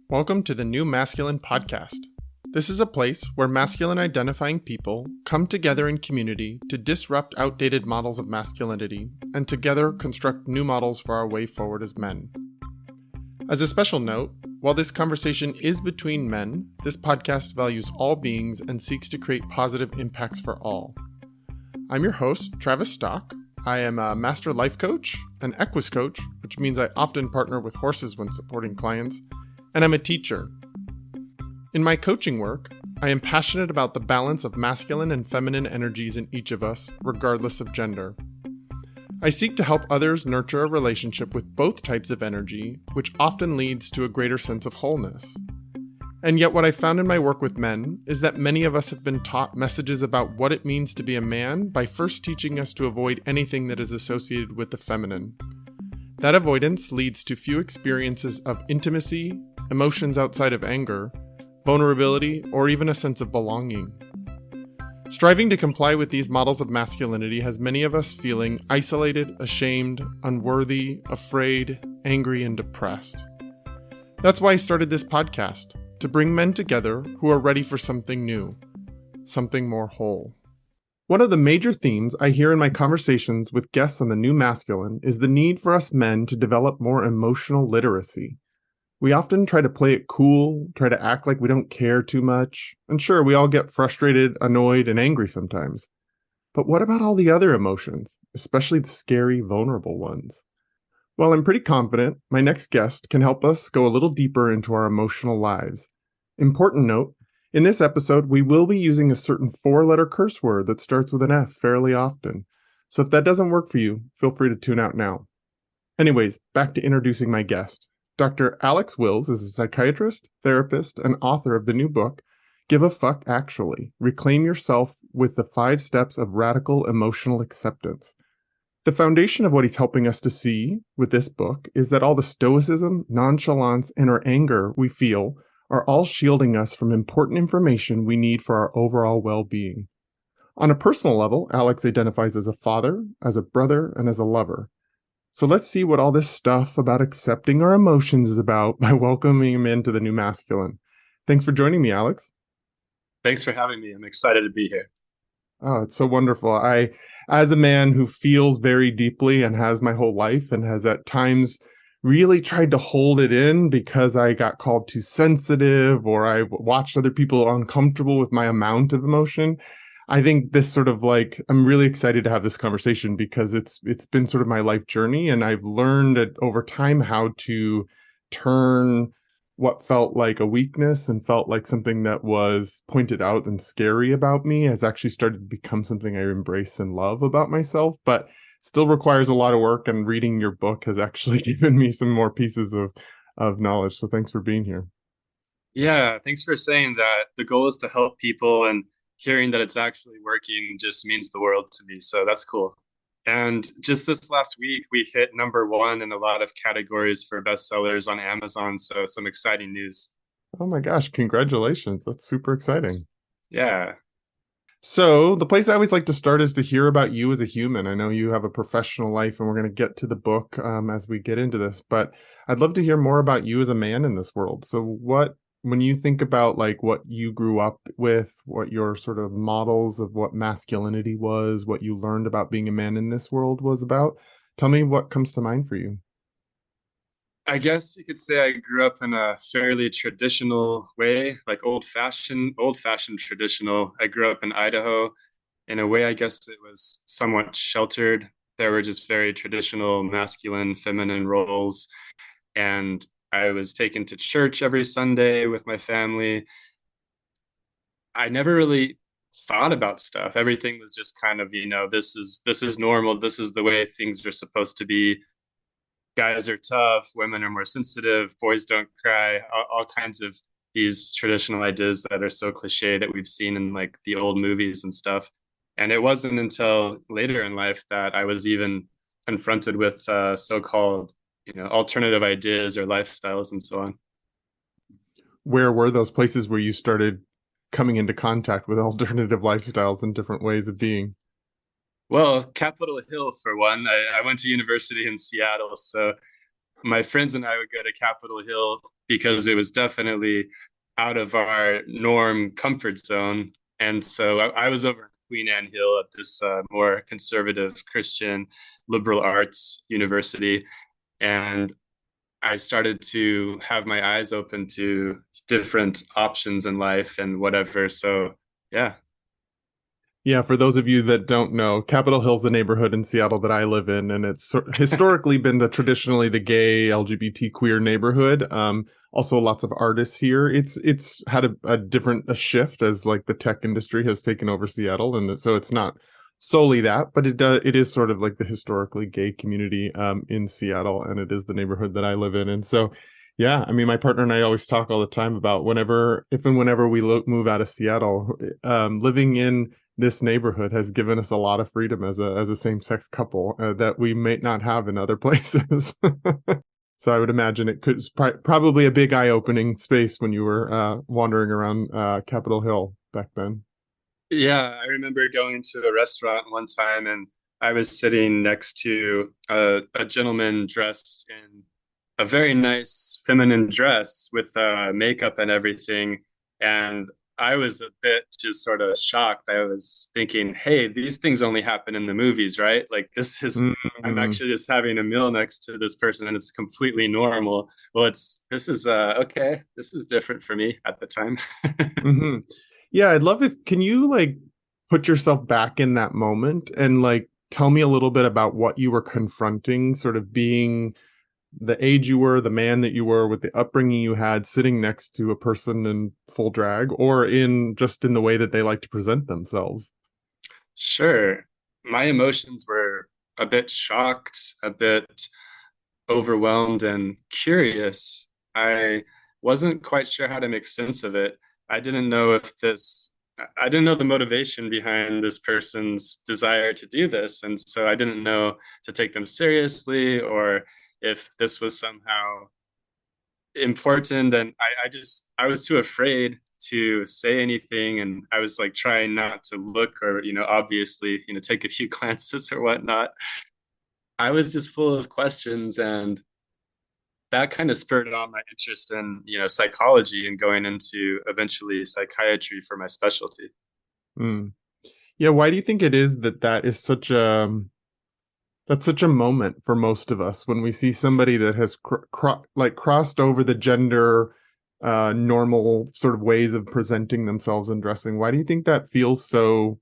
Welcome to the New Masculine Podcast. This is a place where masculine identifying people come together in community to disrupt outdated models of masculinity and together construct new models for our way forward as men. As a special note, while this conversation is between men, this podcast values all beings and seeks to create positive impacts for all. I'm your host, Travis Stock. I am a master life coach, an equus coach, which means I often partner with horses when supporting clients, and I'm a teacher. In my coaching work, I am passionate about the balance of masculine and feminine energies in each of us, regardless of gender. I seek to help others nurture a relationship with both types of energy, which often leads to a greater sense of wholeness. And yet what I found in my work with men is that many of us have been taught messages about what it means to be a man by first teaching us to avoid anything that is associated with the feminine. That avoidance leads to few experiences of intimacy, emotions outside of anger, vulnerability, or even a sense of belonging. Striving to comply with these models of masculinity has many of us feeling isolated, ashamed, unworthy, afraid, angry, and depressed. That's why I started this podcast, to bring men together who are ready for something new, something more whole. One of the major themes I hear in my conversations with guests on the New Masculine is the need for us men to develop more emotional literacy. We often try to play it cool, try to act like we don't care too much, and sure, we all get frustrated, annoyed, and angry sometimes. But what about all the other emotions, especially the scary, vulnerable ones? Well, I'm pretty confident my next guest can help us go a little deeper into our emotional lives. Important note, in this episode, we will be using a certain 4-letter curse word that starts with an F fairly often. So if that doesn't work for you, feel free to tune out now. Anyways, back to introducing my guest. Dr. Alex Wills is a psychiatrist, therapist, and author of the new book, Give a Fuck Actually, Reclaim Yourself with the 5 Steps of Radical Emotional Acceptance. The foundation of what he's helping us to see with this book is that all the stoicism, nonchalance, and our anger we feel are all shielding us from important information we need for our overall well-being. On a personal level, Alex identifies as a father, as a brother, and as a lover. So let's see what all this stuff about accepting our emotions is about by welcoming him into the New Masculine. Thanks for joining me, Alex. Thanks for having me. I'm excited to be here. Oh, it's so wonderful. As a man who feels very deeply and has my whole life and has at times really tried to hold it in because I got called too sensitive or I watched other people uncomfortable with my amount of emotion, I think this sort of I'm really excited to have this conversation because it's been sort of my life journey, and I've learned over time how to turn what felt like a weakness and felt like something that was pointed out and scary about me has actually started to become something I embrace and love about myself, but still requires a lot of work, and reading your book has actually given me some more pieces of knowledge. So thanks for being here. Yeah, thanks for saying that. The goal is to help people, and hearing that it's actually working just means the world to me. So that's cool. And just this last week, we hit #1 in a lot of categories for bestsellers on Amazon. So some exciting news. Oh my gosh, congratulations. That's super exciting. Yeah. So the place I always like to start is to hear about you as a human. I know you have a professional life, and we're going to get to the book as we get into this, but I'd love to hear more about you as a man in this world. So when you think about what you grew up with, what your sort of models of what masculinity was, what you learned about being a man in this world was about, tell me what comes to mind for you. I guess you could say I grew up in a fairly traditional way, like old-fashioned traditional. I grew up in Idaho. In a way, I guess it was somewhat sheltered. There were just very traditional masculine, feminine roles. And I was taken to church every Sunday with my family. I never really thought about stuff. Everything was just kind of, this is normal. This is the way things are supposed to be. Guys are tough, women are more sensitive, boys don't cry, all kinds of these traditional ideas that are so cliche that we've seen in the old movies and stuff. And it wasn't until later in life that I was even confronted with so-called alternative ideas or lifestyles and so on. Where were those places where you started coming into contact with alternative lifestyles and different ways of being? Well, Capitol Hill, for one. I went to university in Seattle, so my friends and I would go to Capitol Hill because it was definitely out of our norm comfort zone. And so I was over in Queen Anne Hill at this more conservative Christian liberal arts university. And I started to have my eyes open to different options in life and whatever. So, yeah. Yeah, for those of you that don't know, Capitol Hill's the neighborhood in Seattle that I live in, and it's historically been traditionally the gay LGBT queer neighborhood. Also, lots of artists here. It's had a shift as like the tech industry has taken over Seattle, and so it's not solely that, but it is sort of like the historically gay community in Seattle, and it is the neighborhood that I live in, and so. Yeah, I mean, my partner and I always talk all the time about if and whenever we move out of Seattle, living in this neighborhood has given us a lot of freedom as a same-sex couple that we may not have in other places. So I would imagine it could probably a big eye-opening space when you were wandering around Capitol Hill back then. Yeah, I remember going to a restaurant one time and I was sitting next to a gentleman dressed in a very nice feminine dress with makeup and everything. And I was a bit just sort of shocked. I was thinking, hey, these things only happen in the movies, right? Like I'm Mm-hmm. actually just having a meal next to this person and it's completely normal. Well, this is okay. This is different for me at the time. Mm-hmm. Yeah, I'd love can you like put yourself back in that moment and like tell me a little bit about what you were confronting, sort of being the age you were, the man that you were, with the upbringing you had, sitting next to a person in full drag, or in the way that they like to present themselves. Sure. My emotions were a bit shocked, a bit overwhelmed, and curious. I wasn't quite sure how to make sense of it. I didn't know I didn't know the motivation behind this person's desire to do this. And so I didn't know to take them seriously or if this was somehow important. And I was too afraid to say anything. And I was like trying not to look or, obviously, take a few glances or whatnot. I was just full of questions and that kind of spurred on my interest in, psychology and going into eventually psychiatry for my specialty. Mm. Yeah, why do you think it is that that's such a moment for most of us when we see somebody that has crossed over the gender normal sort of ways of presenting themselves and dressing? Why do you think that feels so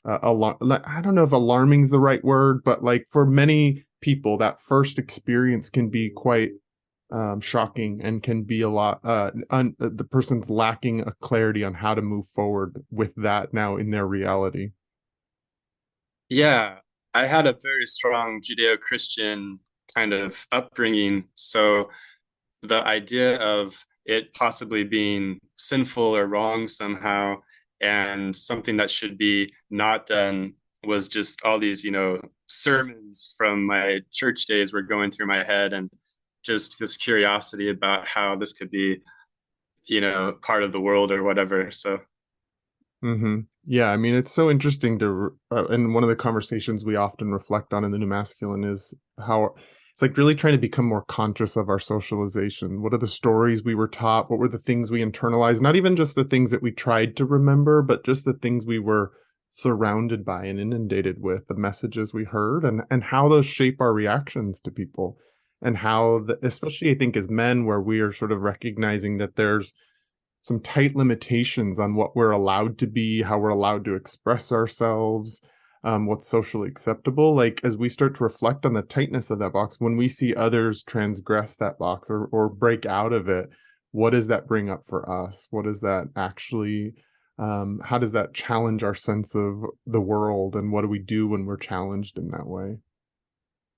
I don't know if alarming is the right word, but like for many people, that first experience can be quite shocking and can be a lot. The person's lacking a clarity on how to move forward with that now in their reality. Yeah, I had a very strong Judeo-Christian kind of upbringing. So the idea of it possibly being sinful or wrong somehow and something that should be not done was just all these, sermons from my church days were going through my head and just this curiosity about how this could be, part of the world or whatever. So Mm-hmm. Yeah, I mean, it's so interesting and one of the conversations we often reflect on in the New Masculine is how it's like really trying to become more conscious of our socialization. What are the stories we were taught? What were the things we internalized? Not even just the things that we tried to remember, but just the things we were surrounded by and inundated with, the messages we heard, and how those shape our reactions to people. And how, especially I think as men, where we are sort of recognizing that there's some tight limitations on what we're allowed to be, how we're allowed to express ourselves, what's socially acceptable. Like as we start to reflect on the tightness of that box, when we see others transgress that box or break out of it, what does that bring up for us? What does that actually? How does that challenge our sense of the world, and what do we do when we're challenged in that way?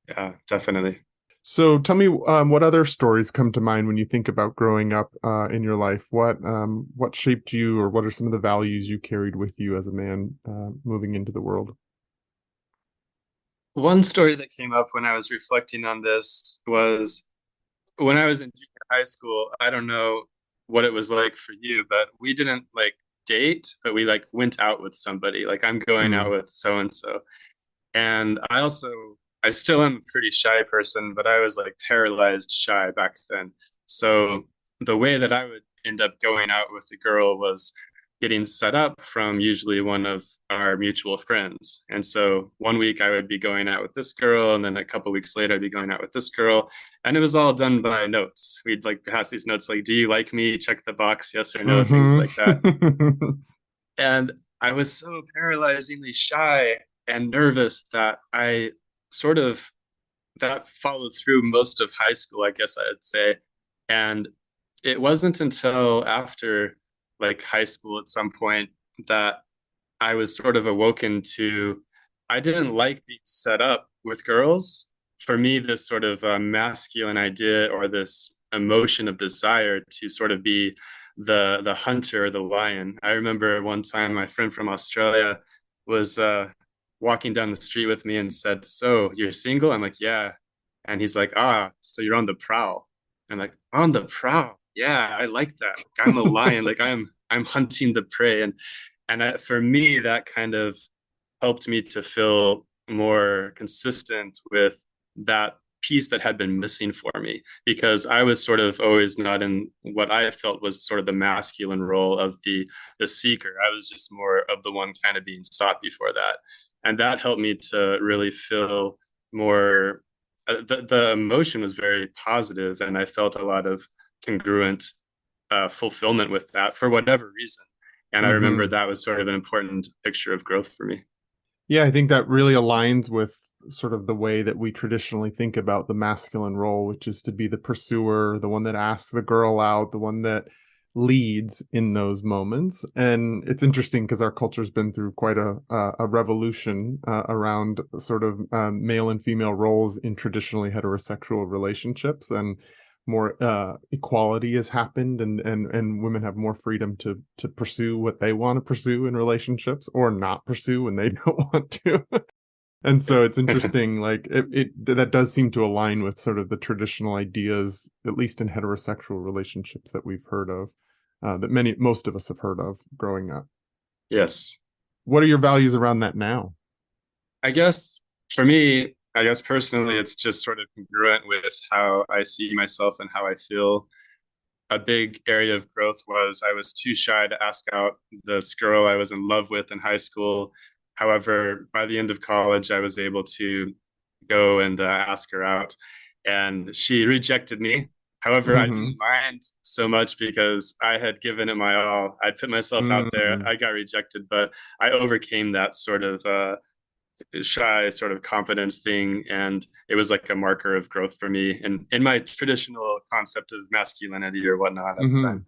yeah, definitely. So tell me, what other stories come to mind when you think about growing up in your life? What shaped you, or what are some of the values you carried with you as a man moving into the world? One story that came up when I was reflecting on this was when I was in junior high school. I don't know what it was like for you, but we didn't like date, but we like went out with somebody. Like I'm going out Mm, with so and so. And I also I still am a pretty shy person, but I was like paralyzed shy back then. So the way that I would end up going out with the girl was getting set up from usually one of our mutual friends. And so one week I would be going out with this girl, and then a couple weeks later I'd be going out with this girl. And it was all done by notes. We'd like pass these notes like, do you like me? Check the box, yes or no, things like that. Mm-hmm. And I was so paralyzingly shy and nervous that I sort of that followed through most of high school, I guess I'd say. And it wasn't until after like high school at some point that I was sort of awoken to I didn't like being set up with girls. For me, this sort of masculine idea or this emotion of desire to sort of be the hunter or the lion. I remember one time my friend from Australia was walking down the street with me and said, "So you're single?" I'm like, "Yeah." And he's like, "Ah, so you're on the prowl." I'm like, "On the prowl? Yeah, I like that. Like, I'm a lion. Like I'm hunting the prey." For me, that kind of helped me to feel more consistent with that piece that had been missing for me because I was sort of always not in what I felt was sort of the masculine role of the seeker. I was just more of the one kind of being sought before that. And that helped me to really feel more the emotion was very positive, and I felt a lot of congruent fulfillment with that for whatever reason. And I remember that was sort of an important picture of growth for me. Yeah, I think that really aligns with sort of the way that we traditionally think about the masculine role, which is to be the pursuer, the one that asks the girl out, the one that leads in those moments. And it's interesting because our culture's been through quite a revolution around sort of male and female roles in traditionally heterosexual relationships, and more equality has happened, and women have more freedom to pursue what they want to pursue in relationships or not pursue when they don't want to. And so it's interesting, like it that does seem to align with sort of the traditional ideas, at least in heterosexual relationships that we've heard of, that most of us have heard of growing up. Yes. What are your values around that now? I guess for me, I guess personally, it's just sort of congruent with how I see myself and how I feel. A big area of growth was I was too shy to ask out this girl I was in love with in high school. However, by the end of college, I was able to go and ask her out, and she rejected me. However, I Mm-hmm. didn't mind so much because I had given it my all. I'd put myself out there. Mm-hmm. I got rejected, but I overcame that sort of shy sort of confidence thing, and it was like a marker of growth for me and in my traditional concept of masculinity or whatnot at the Mm-hmm. time.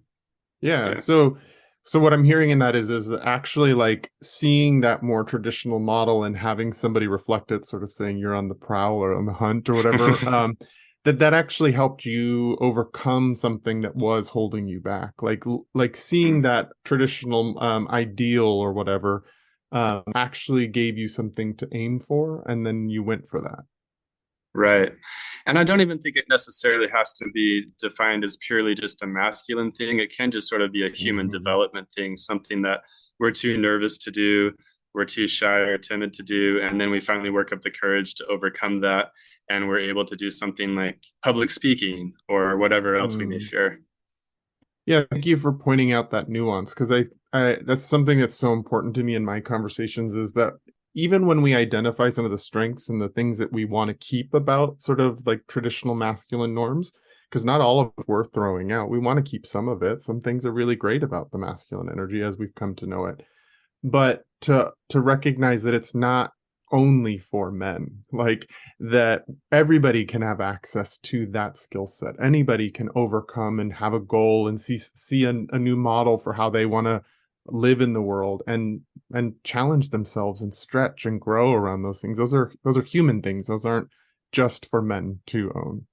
Yeah. Yeah. So what I'm hearing in that is actually like seeing that more traditional model and having somebody reflect it, sort of saying you're on the prowl or on the hunt or whatever. That actually helped you overcome something that was holding you back. Like seeing that traditional ideal or whatever actually gave you something to aim for, and then you went for that. Right. And I don't even think it necessarily has to be defined as purely just a masculine thing. It can just sort of be a human Hmm. development thing, something that we're too nervous to do, we're too shy or timid to do. And then we finally work up the courage to overcome that. And we're able to do something like public speaking or whatever else we may fear. Yeah, thank you for pointing out that nuance, because I that's something that's so important to me in my conversations, is that even when we identify some of the strengths and the things that we want to keep about sort of like traditional masculine norms, because not all of it worth throwing out. We want to keep some of it. Some things are really great about the masculine energy as we've come to know it, but to recognize that it's not only for men, like that everybody can have access to that skill set. Anybody can overcome and have a goal and see a new model for how they want to live in the world, and challenge themselves and stretch and grow around those things. Those are human things. Those aren't just for men to own.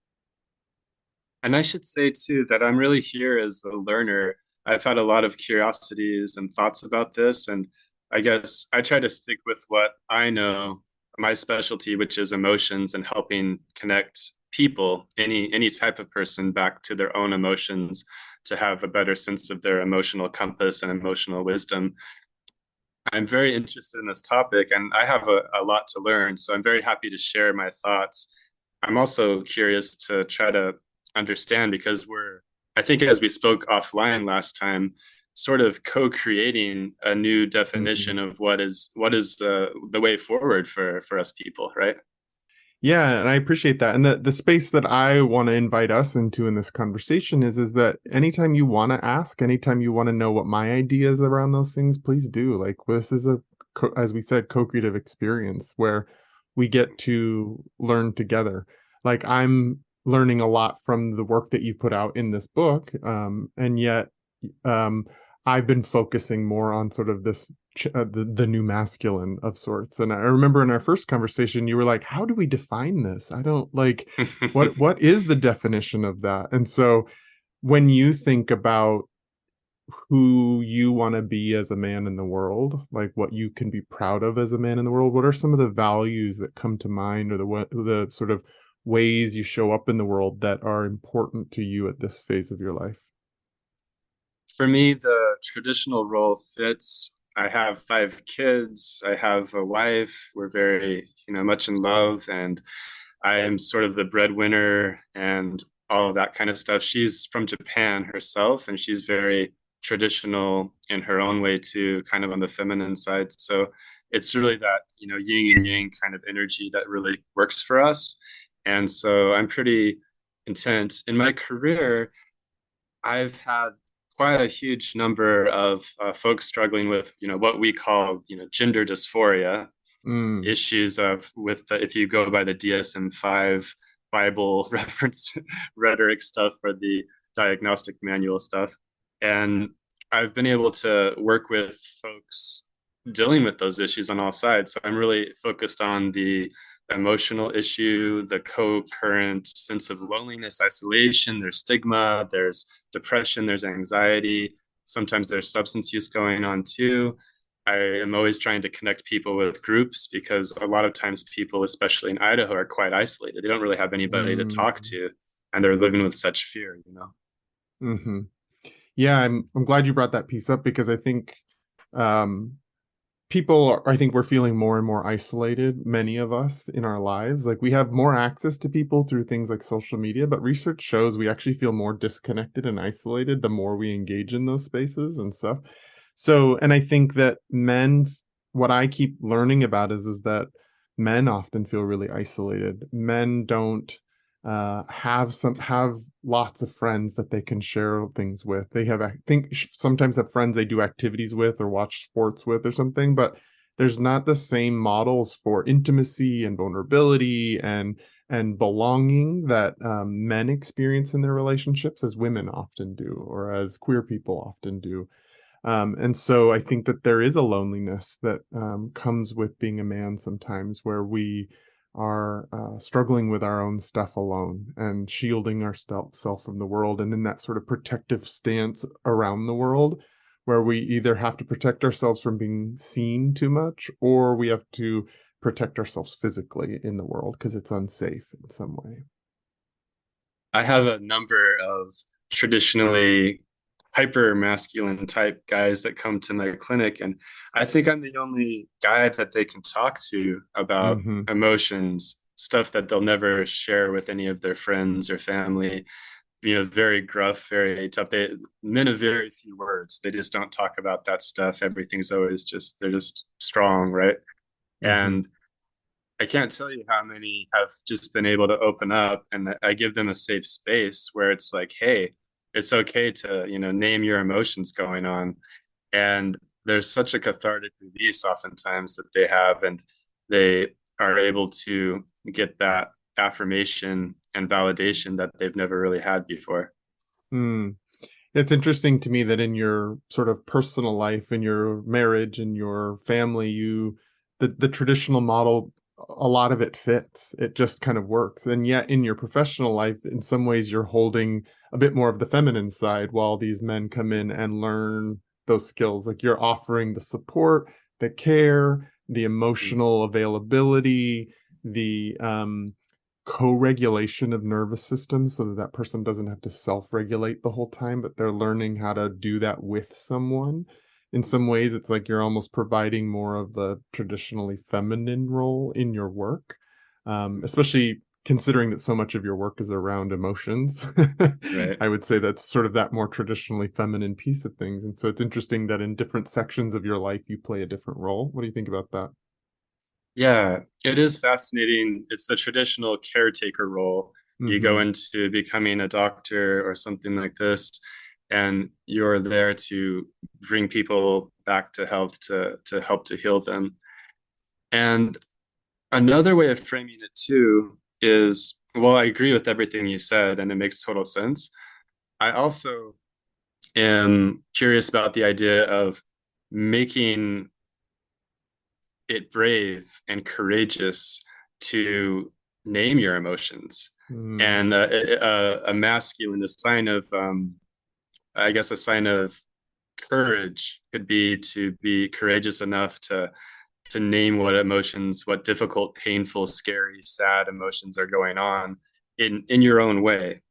And I should say too that I'm really here as a learner. I've had a lot of curiosities and thoughts about this, and I guess I try to stick with what I know, my specialty, which is emotions and helping connect people, any type of person, back to their own emotions to have a better sense of their emotional compass and emotional wisdom. I'm very interested in this topic and I have a lot to learn. So I'm very happy to share my thoughts. I'm also curious to try to understand because I think as we spoke offline last time, sort of co-creating a new definition Mhm. of what is the way forward for us people, right? Yeah, and I appreciate that. And the space that I want to invite us into in this conversation is that anytime you want to ask, anytime you want to know what my ideas around those things, please do. Like this is as we said, co-creative experience where we get to learn together. Like I'm learning a lot from the work that you've put out in this book, and yet um, I've been focusing more on sort of this the new masculine of sorts. And I remember in our first conversation, you were like, "How do we define this? I don't like what is the definition of that?" And so when you think about who you want to be as a man in the world, like what you can be proud of as a man in the world, what are some of the values that come to mind, or the sort of ways you show up in the world that are important to you at this phase of your life? For me, the traditional role fits. I have 5 kids. I have a wife. We're very, much in love, and I am sort of the breadwinner and all of that kind of stuff. She's from Japan herself, and she's very traditional in her own way too, kind of on the feminine side. So it's really that, yin and yang kind of energy that really works for us. And so I'm pretty content. In my career, I've had quite a huge number of folks struggling with, what we call, gender dysphoria Mm, issues of with if you go by the DSM-5 Bible reference rhetoric stuff or the diagnostic manual stuff. And I've been able to work with folks dealing with those issues on all sides. So I'm really focused on the emotional issue, the co-current sense of loneliness, isolation, there's stigma, there's depression, there's anxiety. Sometimes there's substance use going on too. I am always trying to connect people with groups because a lot of times people, especially in Idaho, are quite isolated. They don't really have anybody to talk mm, to, and they're living with such fear. hmm. Yeah, I'm glad you brought that piece up because I think um, I think we're feeling more and more isolated, many of us in our lives. Like we have more access to people through things like social media, but research shows we actually feel more disconnected and isolated the more we engage in those spaces and stuff. So, and I think that what I keep learning about is that men often feel really isolated. Men don't have lots of friends that they can share things with. They have, I think, sometimes have friends they do activities with or watch sports with or something, but there's not the same models for intimacy and vulnerability and belonging that men experience in their relationships as women often do, or as queer people often do. And so I think that there is a loneliness that comes with being a man sometimes, where we are struggling with our own stuff alone and shielding ourselves from the world, and in that sort of protective stance around the world, where we either have to protect ourselves from being seen too much, or we have to protect ourselves physically in the world because it's unsafe in some way. I have a number of traditionally hyper masculine type guys that come to my clinic, and I think I'm the only guy that they can talk to about Mm-hmm. emotions, stuff that they'll never share with any of their friends or family. Very gruff, very tough. Men of very few words. They just don't talk about that stuff. Everything's always they're just strong, right? Mm-hmm. And I can't tell you how many have just been able to open up, and I give them a safe space where it's like, hey, it's okay to, name your emotions going on. And there's such a cathartic release oftentimes that they have, and they are able to get that affirmation and validation that they've never really had before. Mm. It's interesting to me that in your sort of personal life, in your marriage, in your family, the traditional model, a lot of it fits. It just kind of works. And yet in your professional life, in some ways you're holding a bit more of the feminine side while these men come in and learn those skills. Like you're offering the support, the care, the emotional availability, the co-regulation of nervous systems so that that person doesn't have to self-regulate the whole time, but they're learning how to do that with someone. in some ways it's like you're almost providing more of the traditionally feminine role in your work, especially considering that so much of your work is around emotions. Right. I would say that's sort of that more traditionally feminine piece of things. And so it's interesting that in different sections of your life, you play a different role. What do you think about that? Yeah, it is fascinating. It's the traditional caretaker role. You go Hmm. into becoming a doctor or something like this, and you're there to bring people back to health to help to heal them. And another way of framing it too is, well, I agree with everything you said, and it makes total sense. I also am curious about the idea of making it brave and courageous to name your emotions. Mm. And a masculine, a sign of, I guess, a sign of courage could be to be courageous enough to name what emotions, what difficult, painful, scary, sad emotions are going on in your own way.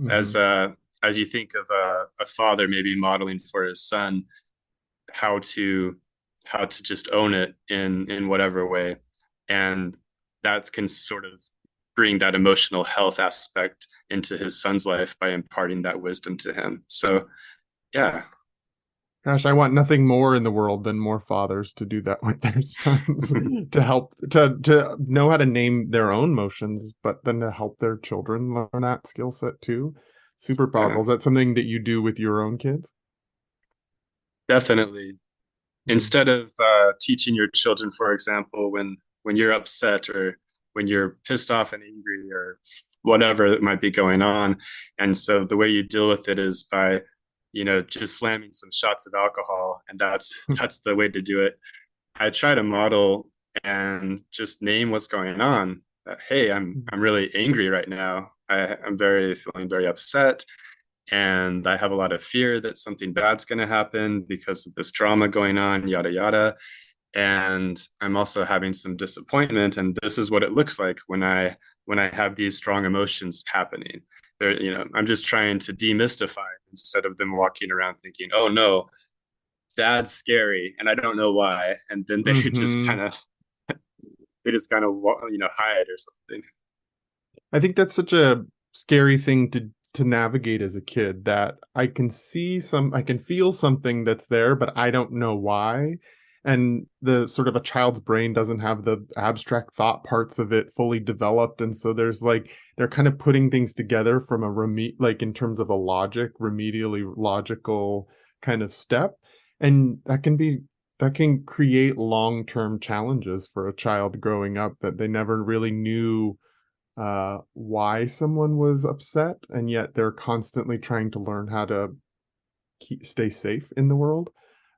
As Hmm. as you think of a father maybe modeling for his son how to just own it in whatever way, and that can sort of bring that emotional health aspect into his son's life by imparting that wisdom to him. So yeah. Gosh, I want nothing more in the world than more fathers to do that with their sons, to help to know how to name their own emotions, but then to help their children learn that skill set too. Super Yeah, powerful. Is that something that you do with your own kids? definitely. Mm. Instead of teaching your children, for example, when you're upset or when you're pissed off and angry or whatever that might be going on, and so the way you deal with it is by, just slamming some shots of alcohol, and that's the way to do it. I try to model and just name what's going on. That, hey, I'm really angry right now. I'm very feeling very upset, and I have a lot of fear that something bad's going to happen because of this drama going on, yada yada. And I'm also having some disappointment, and this is what it looks like when I have these strong emotions happening. There, I'm just trying to demystify instead of them walking around thinking, "Oh no, dad's scary," and I don't know why, and then they just Hmm. kind of hide or something. I think that's such a scary thing to navigate as a kid, that I can feel something that's there, but I don't know why. And the sort of a child's brain doesn't have the abstract thought parts of it fully developed. And so there's like, they're kind of putting things together from a like in terms of a remedially logical kind of step. And that can create long-term challenges for a child growing up, that they never really knew why someone was upset, and yet they're constantly trying to learn how to stay safe in the world.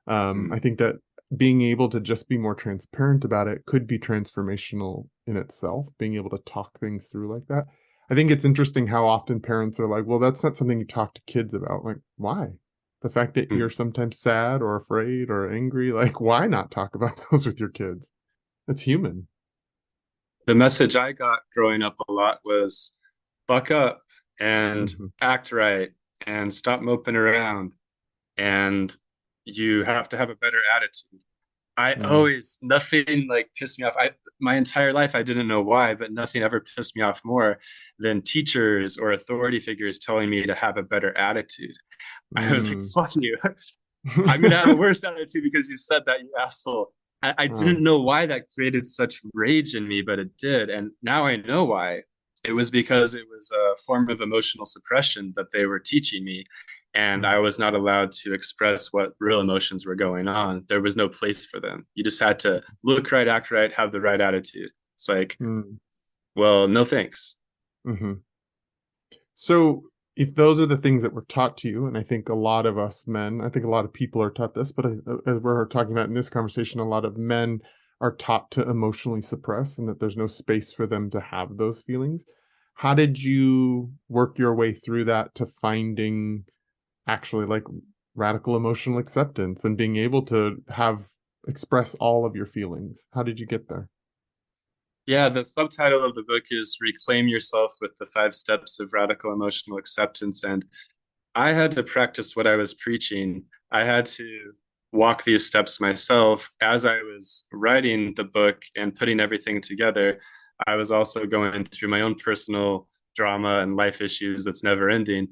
I Mm. think that being able to just be more transparent about it could be transformational in itself, being able to talk things through like that. I think it's interesting how often parents are like, well, that's not something you talk to kids about. Like, why? The fact that you're Mm. sometimes sad or afraid or angry, like, why not talk about those with your kids? It's human. The message I got growing up a lot was buck up and Hmm. act right and stop moping around, and you have to have a better attitude. I Mm. always, nothing like pissed me off. My entire life I didn't know why, but nothing ever pissed me off more than teachers or authority figures telling me to have a better attitude. I was like, Mm. fuck you. I'm gonna have a worse attitude because you said that, you asshole. I Oh. didn't know why that created such rage in me, but it did. And now I know why. It was because it was a form of emotional suppression that they were teaching me. And I Mm. was not allowed to express what real emotions were going on. There was no place for them. You just had to look right, act right, have the right attitude. It's like, Mm. well, no thanks. Mhm. So, if those are the things that were taught to you, and I think a lot of us men, I think a lot of people are taught this, but as we're talking about in this conversation, a lot of men are taught to emotionally suppress and that there's no space for them to have those feelings. How did you work your way through that to finding actually like radical emotional acceptance and being able to have express all of your feelings? How did you get there? Yeah, the subtitle of the book is Reclaim Yourself with the Five Steps of Radical Emotional Acceptance. And I had to practice what I was preaching. I had to walk these steps myself. As I was writing the book and putting everything together, I was also going through my own personal drama and life issues that's never ending.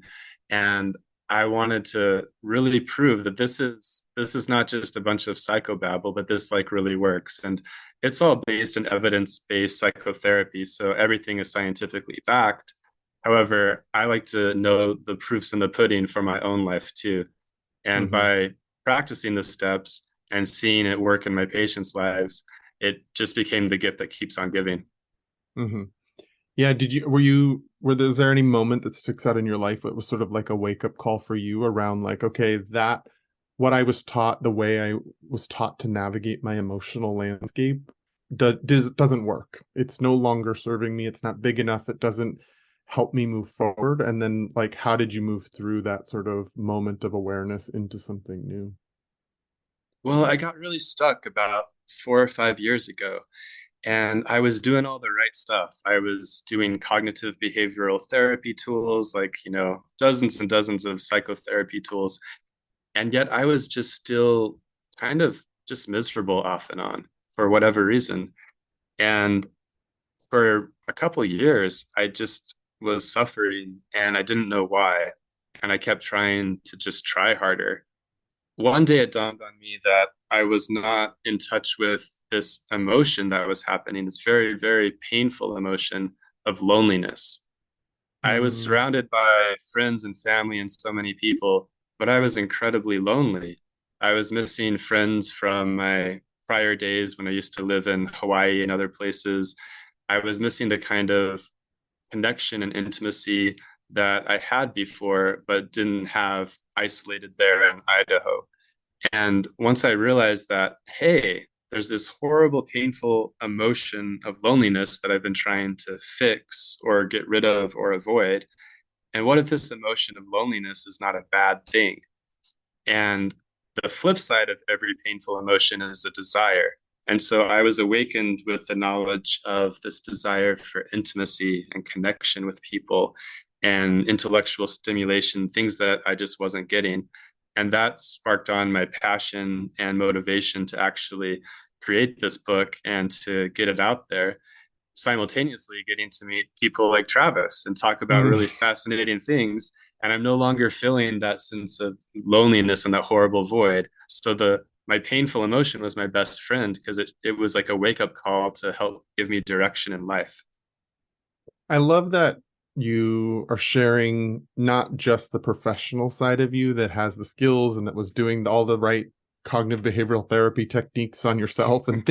And I wanted to really prove that this is not just a bunch of psychobabble, but this like really works. And it's all based in evidence-based psychotherapy, so everything is scientifically backed. However, I like to know the proofs in the pudding for my own life too. And Mm-hmm. by practicing the steps and seeing it work in my patients' lives, it just became the gift that keeps on giving. Mm-hmm. Yeah, is there any moment that sticks out in your life that was sort of like a wake-up call for you around like, okay, that what I was taught, the way I was taught to navigate my emotional landscape doesn't work. It's no longer serving me. It's not big enough. It doesn't help me move forward. And then like, how did you move through that sort of moment of awareness into something new? Well, I got really stuck about 4 or 5 years ago, and I was doing all the right stuff. I was doing cognitive behavioral therapy tools, like, dozens and dozens of psychotherapy tools. And yet I was just still kind of just miserable off and on for whatever reason. And for a couple of years, I just was suffering and I didn't know why. And I kept trying to just try harder. One day it dawned on me that I was not in touch with this emotion that was happening, this very, very painful emotion of loneliness. I was Mm, surrounded by friends and family and so many people, but I was incredibly lonely. I was missing friends from my prior days when I used to live in Hawaii and other places. I was missing the kind of connection and intimacy that I had before, but didn't have isolated there in Idaho. And once I realized that, hey, there's this horrible, painful emotion of loneliness that I've been trying to fix or get rid of or avoid. And what if this emotion of loneliness is not a bad thing? And the flip side of every painful emotion is a desire. And so I was awakened with the knowledge of this desire for intimacy and connection with people and intellectual stimulation, things that I just wasn't getting. And that sparked on my passion and motivation to actually create this book and to get it out there, simultaneously getting to meet people like Travis and talk about mm. really fascinating things. And I'm no longer feeling that sense of loneliness and that horrible void. So my painful emotion was my best friend because it was like a wake up call to help give me direction in life. I love that you are sharing not just the professional side of you that has the skills and that was doing all the right cognitive behavioral therapy techniques on yourself and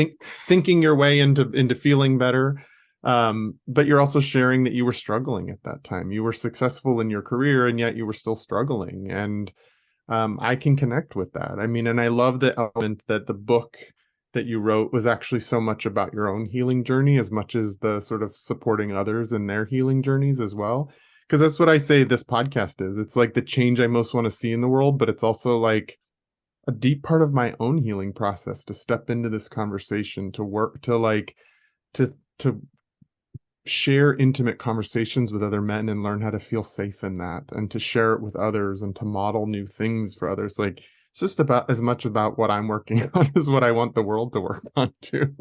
thinking your way into feeling better. But you're also sharing that you were struggling at that time. You were successful in your career and yet you were still struggling. And I can connect with that. I mean, and I love the element that the book that you wrote was actually so much about your own healing journey as much as the sort of supporting others in their healing journeys as well. Because that's what I say this podcast is. It's like the change I most want to see in the world, but it's also like a deep part of my own healing process to step into this conversation, to work, to like, to share intimate conversations with other men and learn how to feel safe in that and to share it with others and to model new things for others. Like it's just about as much about what I'm working on as what I want the world to work on too.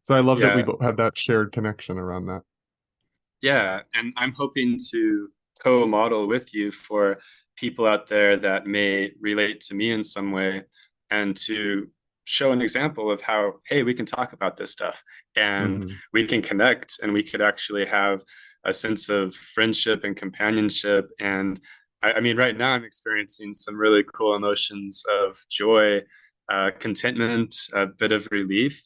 So I love that we Yeah. both have that shared connection around that. Yeah. And I'm hoping to co model with you for people out there that may relate to me in some way and to show an example of how, hey, we can talk about this stuff and Hmm. we can connect and we could actually have a sense of friendship and companionship. And I mean, right now I'm experiencing some really cool emotions of joy, contentment, a bit of relief,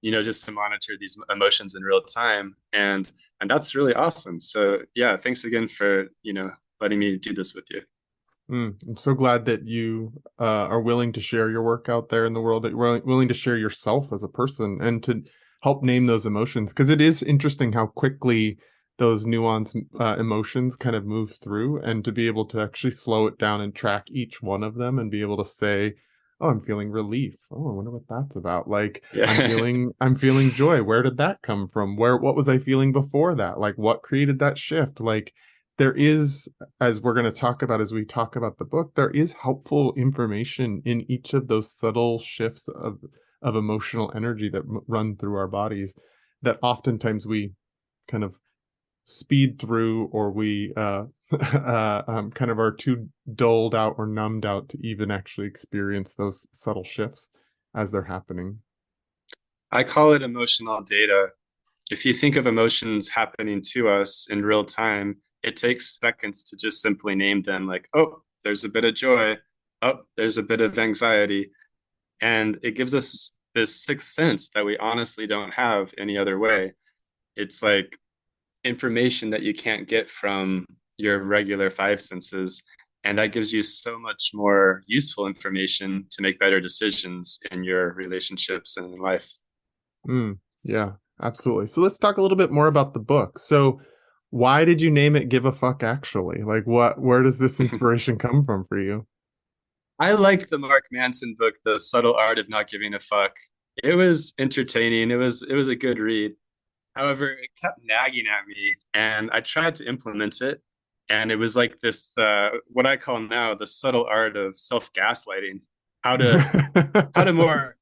just to monitor these emotions in real time. And that's really awesome. So yeah, thanks again for, letting me do this with you. I'm so glad that you are willing to share your work out there in the world, that you're willing to share yourself as a person and to help name those emotions. Because it is interesting how quickly those nuanced emotions kind of move through, and to be able to actually slow it down and track each one of them and be able to say, oh, I'm feeling relief. Oh, I wonder what that's about. Like Yeah. I'm feeling joy. Where did that come from? What was I feeling before that? Like what created that shift? Like there is, as we're going to talk about as we talk about the book, there is helpful information in each of those subtle shifts of emotional energy that run through our bodies that oftentimes we kind of speed through, or we kind of are too dulled out or numbed out to even actually experience those subtle shifts as they're happening. I call it emotional data. If you think of emotions happening to us in real time, it takes seconds to just simply name them, like, oh, there's a bit of joy. Oh, there's a bit of anxiety. And it gives us this sixth sense that we honestly don't have any other way. It's like information that you can't get from your regular five senses. And that gives you so much more useful information to make better decisions in your relationships and in life. Yeah, absolutely. So let's talk a little bit more about the book. So why did you name it Give a Fuck Actually? Like where does this inspiration come from for you? I like the Mark Manson book, The Subtle Art of Not Giving a Fuck. It was entertaining. It was a good read. However, it kept nagging at me, and I tried to implement it, and it was like this what I call now the subtle art of self-gaslighting. How to how to more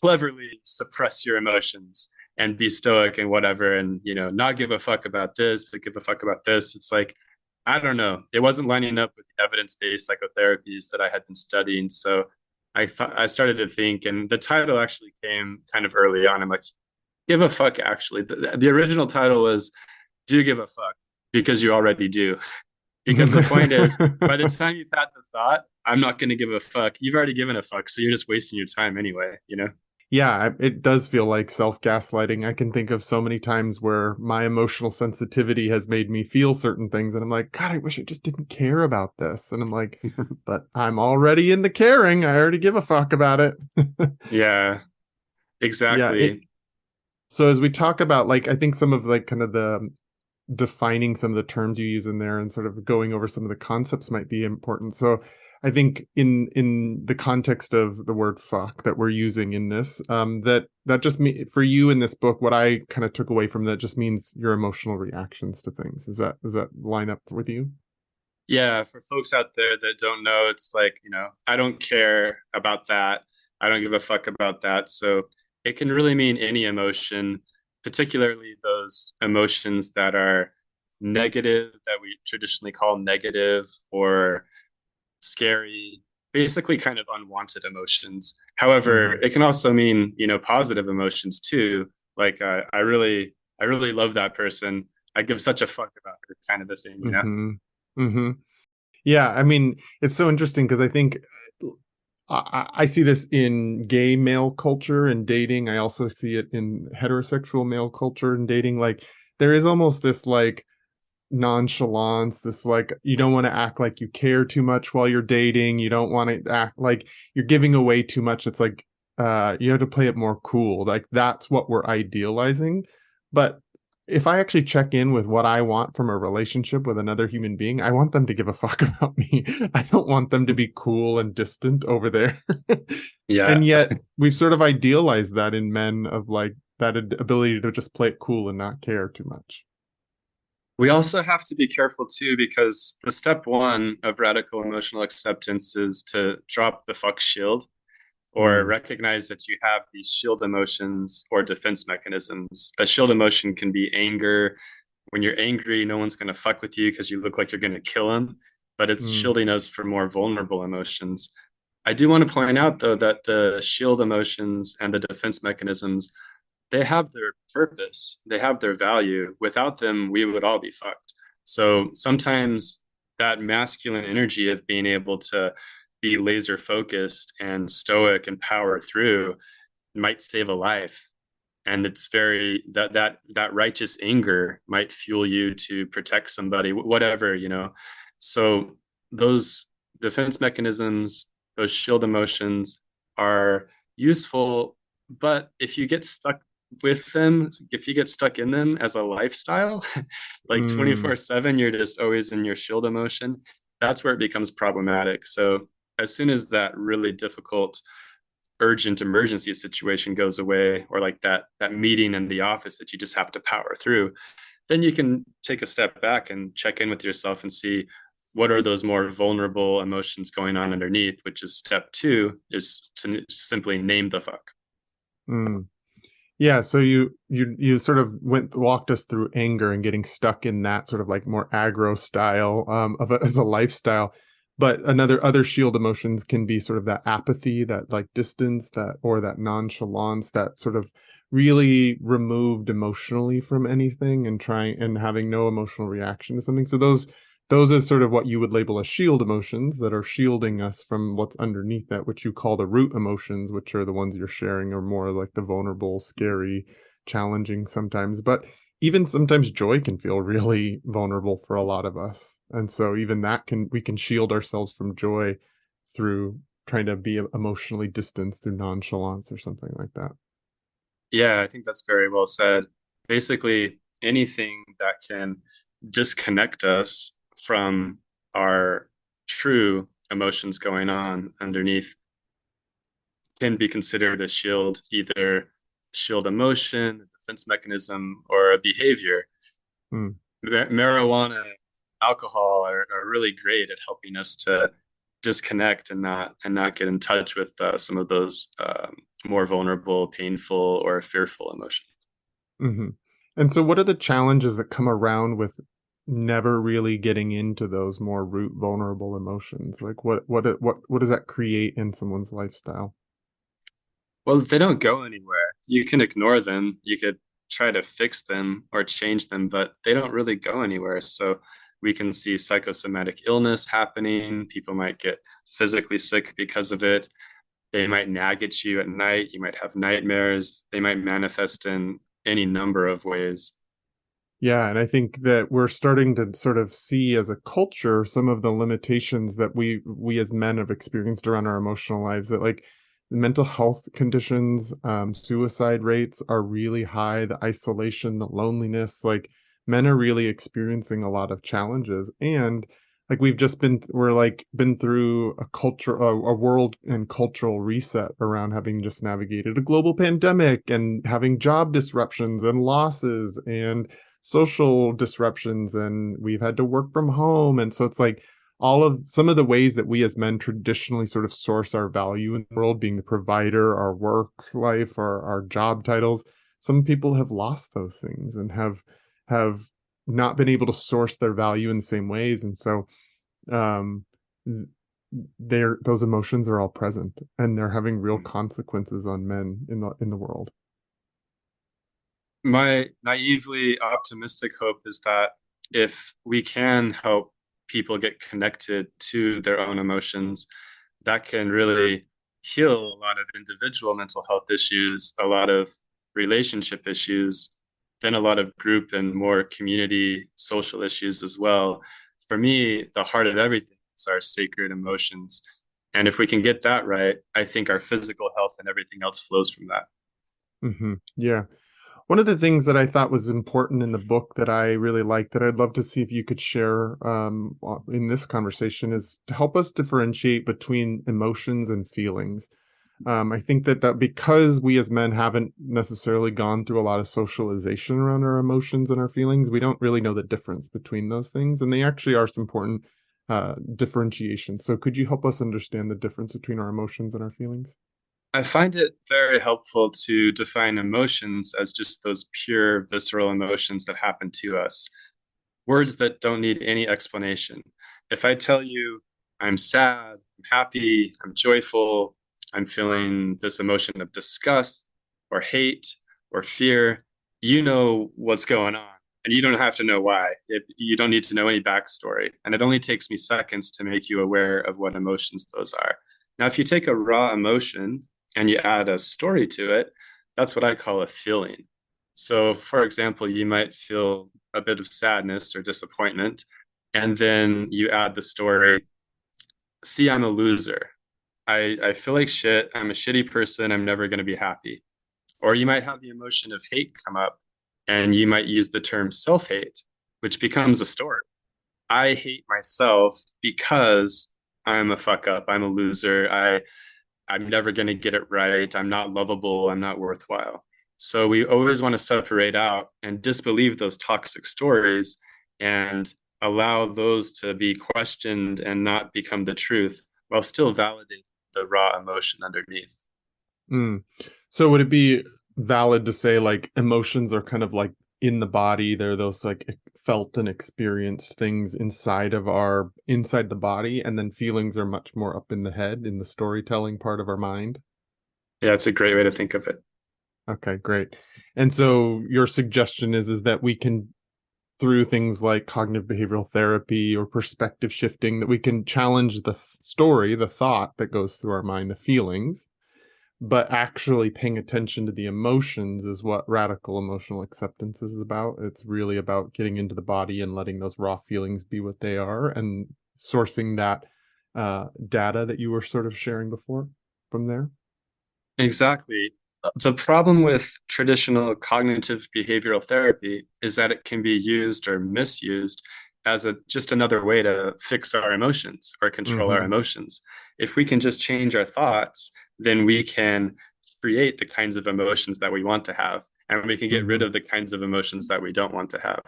cleverly suppress your emotions and be stoic and whatever, and not give a fuck about this but give a fuck about this. It's like, I don't know, it wasn't lining up with the evidence-based psychotherapies that I had been studying. So I started to think, and the title actually came kind of early on. I'm like, give a fuck. Actually, the original title was do give a fuck, because you already do. Because the point is, by the time you've had the thought, I'm not going to give a fuck, you've already given a fuck, so you're just wasting your time anyway. Yeah, it does feel like self-gaslighting. I can think of so many times where my emotional sensitivity has made me feel certain things, and I'm like, God, I wish I just didn't care about this. And I'm like, but I'm already in the caring. I already give a fuck about it. Yeah, Yeah. exactly. So as we talk about, like, I think some of like kind of the defining some of the terms you use in there and sort of going over some of the concepts might be important. So I think in the context of the word fuck that we're using in this, that just for you in this book, what I kind of took away from that just means your emotional reactions to things. Does that line up with you? Yeah, for folks out there that don't know, it's like, I don't care about that. I don't give a fuck about that. So it can really mean any emotion, particularly those emotions that are negative, that we traditionally call negative or scary, basically kind of unwanted emotions. However, Mm-hmm. it can also mean, positive emotions too. Like, I really love that person. I give such a fuck about her, kind of a thing. Mm-hmm. Mm-hmm. Yeah, I mean, it's so interesting because I think I see this in gay male culture and dating. I also see it in heterosexual male culture and dating. Like, there is almost this like nonchalance, this like you don't want to act like you care too much while you're dating. You don't want to act like you're giving away too much. It's like you have to play it more cool. Like that's what we're idealizing. But if I actually check in with what I want from a relationship with another human being, I want them to give a fuck about me. I don't want them to be cool and distant over there. Yeah. And yet we've sort of idealized that in men of like that ability to just play it cool and not care too much. We also have to be careful too, because the step one of radical emotional acceptance is to drop the fuck shield, or Mm, recognize that you have these shield emotions or defense mechanisms. A shield emotion can be anger. When you're angry, no one's going to fuck with you because you look like you're going to kill them, but it's mm, shielding us from more vulnerable emotions. I do want to point out, though, that the shield emotions and the defense mechanisms, they have their purpose, they have their value. Without them, we would all be fucked. So sometimes that masculine energy of being able to be laser focused and stoic and power through might save a life. And it's very that righteous anger might fuel you to protect somebody, whatever. So those defense mechanisms, those shield emotions are useful, but if you get stuck with them, if you get stuck in them as a lifestyle, like mm. 24/7, you're just always in your shield emotion, that's where it becomes problematic. So as soon as that really difficult urgent emergency situation goes away, or like that meeting in the office that you just have to power through, then you can take a step back and check in with yourself and see what are those more vulnerable emotions going on underneath, which is step two, is to simply name the fuck. Mm. Yeah, so you sort of walked us through anger and getting stuck in that sort of like more aggro style as a lifestyle. But other shield emotions can be sort of that apathy, that like distance, that or that nonchalance, that sort of really removed emotionally from anything and trying and having no emotional reaction to something. So those are sort of what you would label as shield emotions that are shielding us from what's underneath that, which you call the root emotions, which are the ones you're sharing, are more like the vulnerable, scary, challenging sometimes. But even sometimes joy can feel really vulnerable for a lot of us. And so even we can shield ourselves from joy through trying to be emotionally distanced through nonchalance or something like that. Yeah, I think that's very well said. Basically, anything that can disconnect us from our true emotions going on underneath can be considered a shield, either shield emotion, a defense mechanism, or a behavior. Hmm. Marijuana, alcohol are really great at helping us to disconnect and not get in touch with some of those more vulnerable, painful, or fearful emotions. Hmm. And so, what are the challenges that come around with never really getting into those more root vulnerable emotions? Like, what does that create in someone's lifestyle? Well, they don't go anywhere. You can ignore them. You could try to fix them or change them, but they don't really go anywhere. So we can see psychosomatic illness happening. People might get physically sick because of it. They might nag at you at night. You might have nightmares. They might manifest in any number of ways. Yeah, and I think that we're starting to sort of see as a culture some of the limitations that we as men have experienced around our emotional lives. That like mental health conditions, suicide rates are really high. The isolation, the loneliness, like men are really experiencing a lot of challenges, and like we're like been through a world and cultural reset around having just navigated a global pandemic and having job disruptions and losses and social disruptions, and we've had to work from home. And so it's like all of some of the ways that we as men traditionally sort of source our value in the world, being the provider, our work life, our job titles, some people have lost those things and have not been able to source their value in the same ways. And so um those emotions are all present and they're having real consequences on men in the world. My naively optimistic hope is that if we can help people get connected to their own emotions, that can really heal a lot of individual mental health issues, a lot of relationship issues, then a lot of group and more community social issues as well. For me, the heart of everything is our sacred emotions. And if we can get that right, I think our physical health and everything else flows from that. Yeah. One of the things that I thought was important in the book that I really liked, that I'd love to see if you could share in this conversation, is to help us differentiate between emotions and feelings. I think that because we as men haven't necessarily gone through a lot of socialization around our emotions and our feelings, we don't really know the difference between those things, and they actually are some important differentiations. So, could you help us understand the difference between our emotions and our feelings? I find it very helpful to define emotions as just those pure visceral emotions that happen to us, words that don't need any explanation. If I tell you I'm sad, I'm happy, I'm joyful, I'm feeling this emotion of disgust or hate or fear, you know what's going on. And you don't have to know why. You don't need to know any backstory. And it only takes me seconds to make you aware of what emotions those are. Now, if you take a raw emotion and you add a story to it, that's what I call a feeling. So, for example, you might feel a bit of sadness or disappointment, and then you add the story, see, I'm a loser. I feel like shit. I'm a shitty person. I'm never going to be happy. Or you might have the emotion of hate come up, and you might use the term self hate, which becomes a story. I hate myself because I'm a fuck up. I'm a loser. I'm never going to get it right. I'm not lovable. I'm not worthwhile. So we always want to separate out and disbelieve those toxic stories and allow those to be questioned and not become the truth while still validating the raw emotion underneath. Mm. So would it be valid to say like emotions are kind of like in the body? They're those like felt and experienced things inside the body, and then feelings are much more up in the head in the storytelling part of our mind. Yeah, it's a great way to think of it. Okay, great. And so your suggestion is that we can, through things like cognitive behavioral therapy or perspective shifting, that we can challenge the story, the thought that goes through our mind, the feelings, but actually paying attention to the emotions is what radical emotional acceptance is about. It's really about getting into the body and letting those raw feelings be what they are, and sourcing that data that you were sort of sharing before from there. Exactly. The problem with traditional cognitive behavioral therapy is that it can be used or misused as just another way to fix our emotions or control our Mm-hmm. emotions. If we can just change our thoughts, then we can create the kinds of emotions that we want to have, and we can get rid Mm-hmm. of the kinds of emotions that we don't want to have.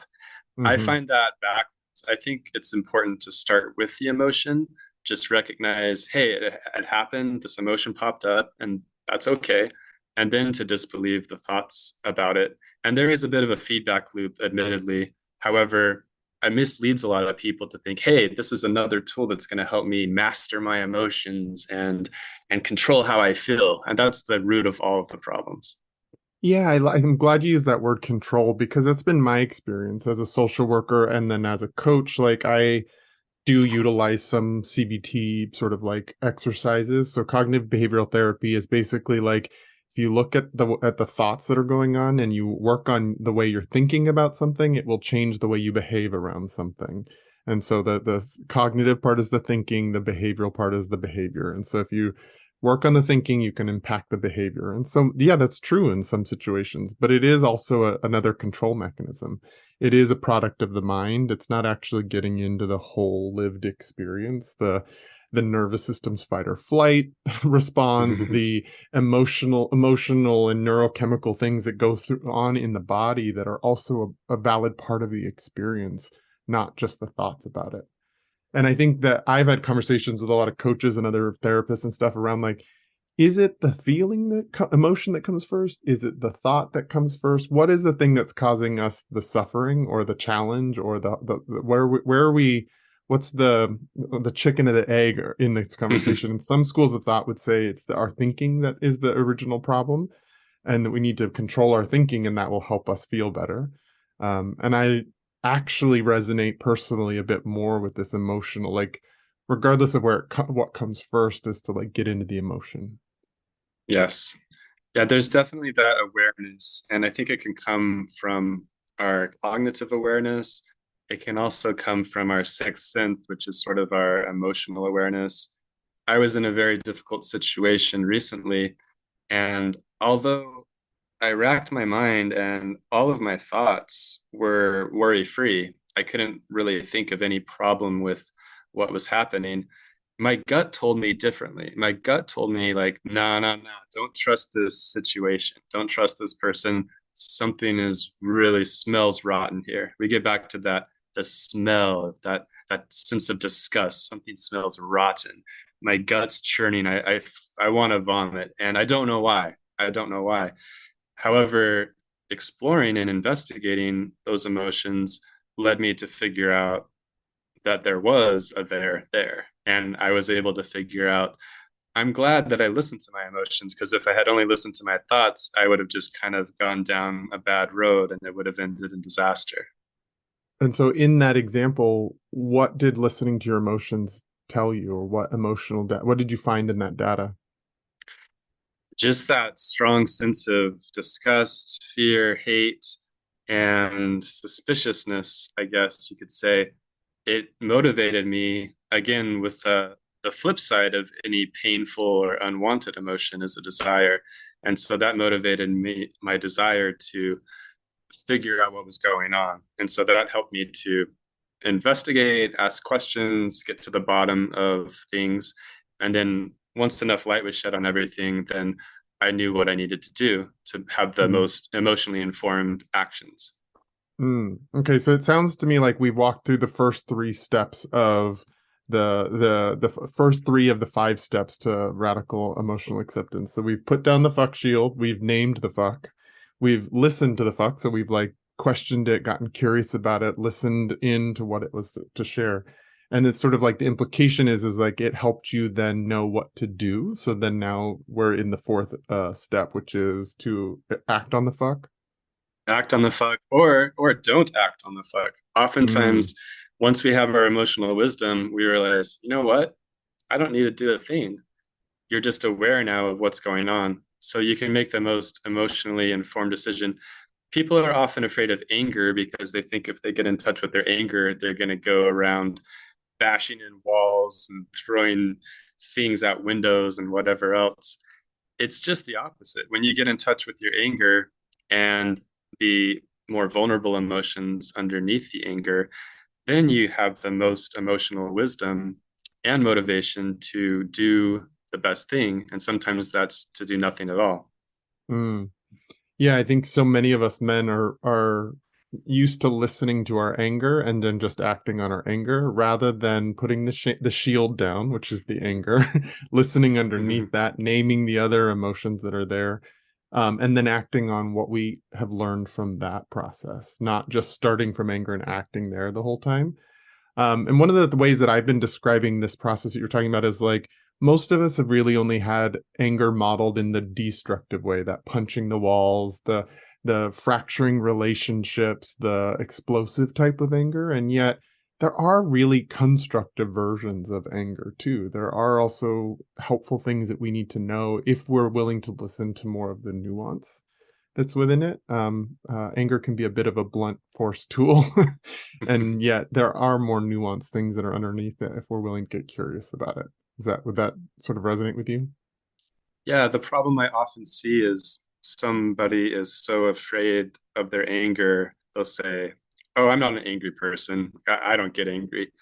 I Mm-hmm. find that backwards. I think it's important to start with the emotion, just recognize, hey, it happened, this emotion popped up, and that's okay. And then to disbelieve the thoughts about it. And there is a bit of a feedback loop, admittedly. However, it misleads a lot of people to think, hey, this is another tool that's going to help me master my emotions and control how I feel. And that's the root of all of the problems. Yeah, I'm glad you used that word control, because that's been my experience as a social worker and then as a coach. Like, I do utilize some CBT sort of like exercises. So cognitive behavioral therapy is basically like, if you look at the thoughts that are going on and you work on the way you're thinking about something, it will change the way you behave around something. And so the cognitive part is the thinking, the behavioral part is the behavior. And so if you work on the thinking, you can impact the behavior. And so, yeah, that's true in some situations, but it is also another control mechanism. It is a product of the mind. It's not actually getting into the whole lived experience. The nervous system's fight or flight response, the emotional and neurochemical things that go through on in the body that are also a valid part of the experience, not just the thoughts about it. And I think that I've had conversations with a lot of coaches and other therapists and stuff around like, is it the feeling emotion that comes first? Is it the thought that comes first? What is the thing that's causing us the suffering or the challenge, or the where are we? What's the chicken or the egg in this conversation? And some schools of thought would say it's our thinking that is the original problem, and that we need to control our thinking, and that will help us feel better. And I actually resonate personally a bit more with this emotional, like, regardless of what comes first, is to like get into the emotion. Yes. Yeah, there's definitely that awareness. And I think it can come from our cognitive awareness. It can also come from our sixth sense, which is sort of our emotional awareness. I was in a very difficult situation recently. And although I racked my mind and all of my thoughts were worry free, I couldn't really think of any problem with what was happening. My gut told me differently. My gut told me, like, no, no, no, don't trust this situation. Don't trust this person. Something is really smells rotten here. We get back to that, the smell of that sense of disgust. Something smells rotten. My gut's churning. I want to vomit, and I don't know why. I don't know why. However, exploring and investigating those emotions led me to figure out that there was a there. And I was able to figure out, I'm glad that I listened to my emotions, because if I had only listened to my thoughts, I would have just kind of gone down a bad road and it would have ended in disaster. And so, in that example, what did listening to your emotions tell you, or what what did you find in that data? Just that strong sense of disgust, fear, hate, and suspiciousness, I guess you could say. It motivated me again with the flip side of any painful or unwanted emotion is a desire. And so that motivated me, my desire to figure out what was going on. And so that helped me to investigate, ask questions, get to the bottom of things. And then once enough light was shed on everything, then I knew what I needed to do to have the Mhm. most emotionally informed actions. Okay, so it sounds to me like we've walked through the first three steps of first three of the five steps to radical emotional acceptance. So we've put down the fuck shield, we've named the fuck, we've listened to the fuck, so we've like questioned it, gotten curious about it, listened into what it was to share. And it's sort of like the implication is like it helped you then know what to do. So then now we're in the fourth step, which is to act on the fuck. Act on the fuck or don't act on the fuck. Mm. Oftentimes, once we have our emotional wisdom, we realize, you know what? I don't need to do a thing. You're just aware now of what's going on. So you can make the most emotionally informed decision. People are often afraid of anger because they think if they get in touch with their anger, they're going to go around bashing in walls and throwing things out windows and whatever else. It's just the opposite. When you get in touch with your anger and the more vulnerable emotions underneath the anger, then you have the most emotional wisdom and motivation to do the best thing. And sometimes that's to do nothing at all. Mm. Yeah, I think so many of us men are used to listening to our anger and then just acting on our anger rather than putting the shield down, which is the anger, listening underneath that, naming the other emotions that are there, and then acting on what we have learned from that process, not just starting from anger and acting there the whole time. And one of the ways that I've been describing this process that you're talking about is like most of us have really only had anger modeled in the destructive way, that punching the walls, the fracturing relationships, the explosive type of anger, and yet there are really constructive versions of anger too. There are also helpful things that we need to know if we're willing to listen to more of the nuance that's within it. Anger can be a bit of a blunt force tool, and yet there are more nuanced things that are underneath it if we're willing to get curious about it. Would that sort of resonate with you? Yeah, the problem I often see is somebody is so afraid of their anger, they'll say, "Oh, I'm not an angry person. I don't get angry."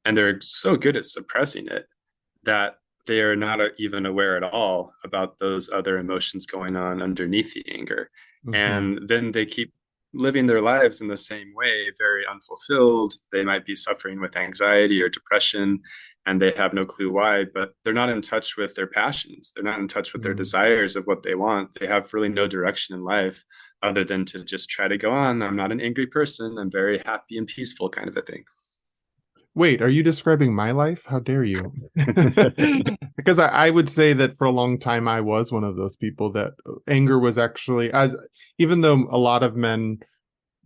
And they're so good at suppressing it that they are not even aware at all about those other emotions going on underneath the anger. Mm-hmm. And then they keep living their lives in the same way, very unfulfilled. They might be suffering with anxiety or depression, and they have no clue why, but they're not in touch with their passions. They're not in touch with their Mm. desires of what they want. They have really no direction in life other than to just try to go on. I'm not an angry person. I'm very happy and peaceful, kind of a thing. Wait, are you describing my life? How dare you? Because I would say that for a long time I was one of those people that anger was actually as even though a lot of men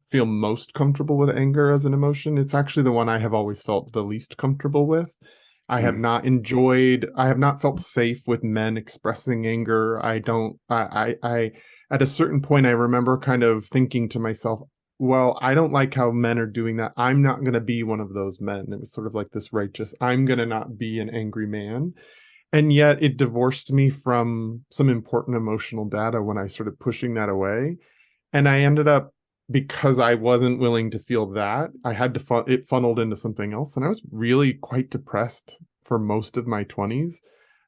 feel most comfortable with anger as an emotion, it's actually the one I have always felt the least comfortable with. I have not felt safe with men expressing anger. I don't, I at a certain point, I remember kind of thinking to myself, well, I don't like how men are doing that. I'm not going to be one of those men. It was sort of like this righteous, I'm going to not be an angry man. And yet it divorced me from some important emotional data when I started pushing that away. And I ended up, because I wasn't willing to feel that, I had to it funneled into something else, and I was really quite depressed for most of my 20s.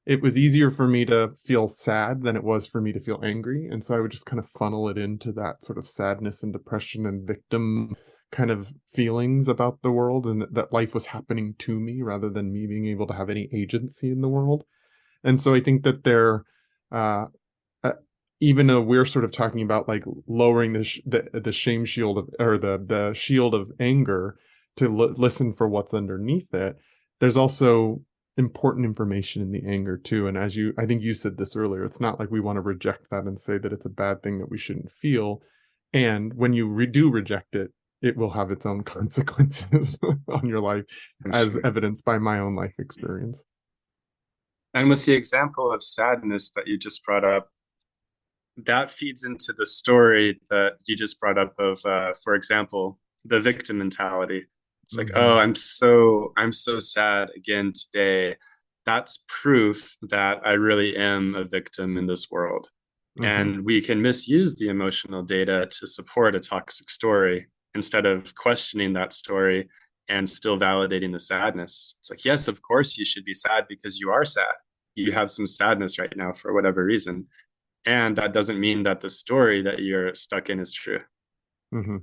It was easier for me to feel sad than it was for me to feel angry, and so I would just kind of funnel it into that sort of sadness and depression and victim kind of feelings about the world, and that life was happening to me rather than me being able to have any agency in the world. And so I think that uh, uh, even though we're sort of talking about like lowering the shame shield of, or the shield of anger to listen for what's underneath it, there's also important information in the anger too. And as you, I think you said this earlier, it's not like we want to reject that and say that it's a bad thing that we shouldn't feel. And when you do reject it, it will have its own consequences on your life, as evidenced by my own life experience. And with the example of sadness that you just brought up, that feeds into the story that you just brought up of, for example, the victim mentality. It's like, Mm-hmm. oh, I'm so sad again today. That's proof that I really am a victim in this world. Mm-hmm. And we can misuse the emotional data to support a toxic story instead of questioning that story and still validating the sadness. It's like, yes, of course you should be sad because you are sad. You have some sadness right now for whatever reason, And that doesn't mean that the story that you're stuck in is true. Hmm.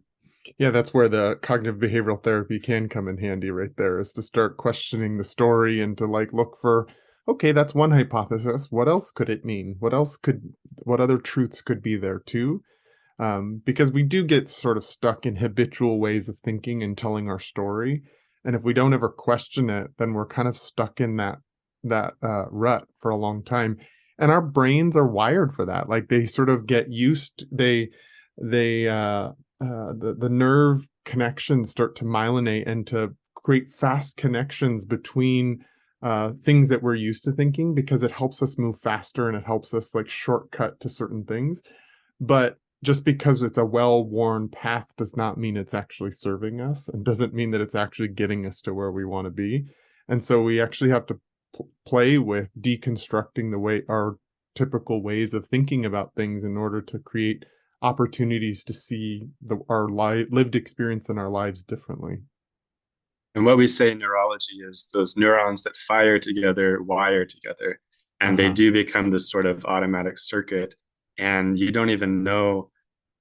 Yeah, that's where the cognitive behavioral therapy can come in handy right there, is to start questioning the story and to like look for, okay, that's one hypothesis. What else could it mean? What other truths could be there too? Because we do get sort of stuck in habitual ways of thinking and telling our story. And if we don't ever question it, then we're kind of stuck in that rut for a long time. And our brains are wired for that. Like they sort of get used. The nerve connections start to myelinate and to create fast connections between things that we're used to thinking, because it helps us move faster and it helps us like shortcut to certain things. But just because it's a well-worn path does not mean it's actually serving us, and doesn't mean that it's actually getting us to where we want to be. And so we actually have to play with deconstructing the way our typical ways of thinking about things in order to create opportunities to see our lived experience in our lives differently. And what we say in neurology is those neurons that fire together wire together, and they Uh-huh. do become this sort of automatic circuit. And you don't even know,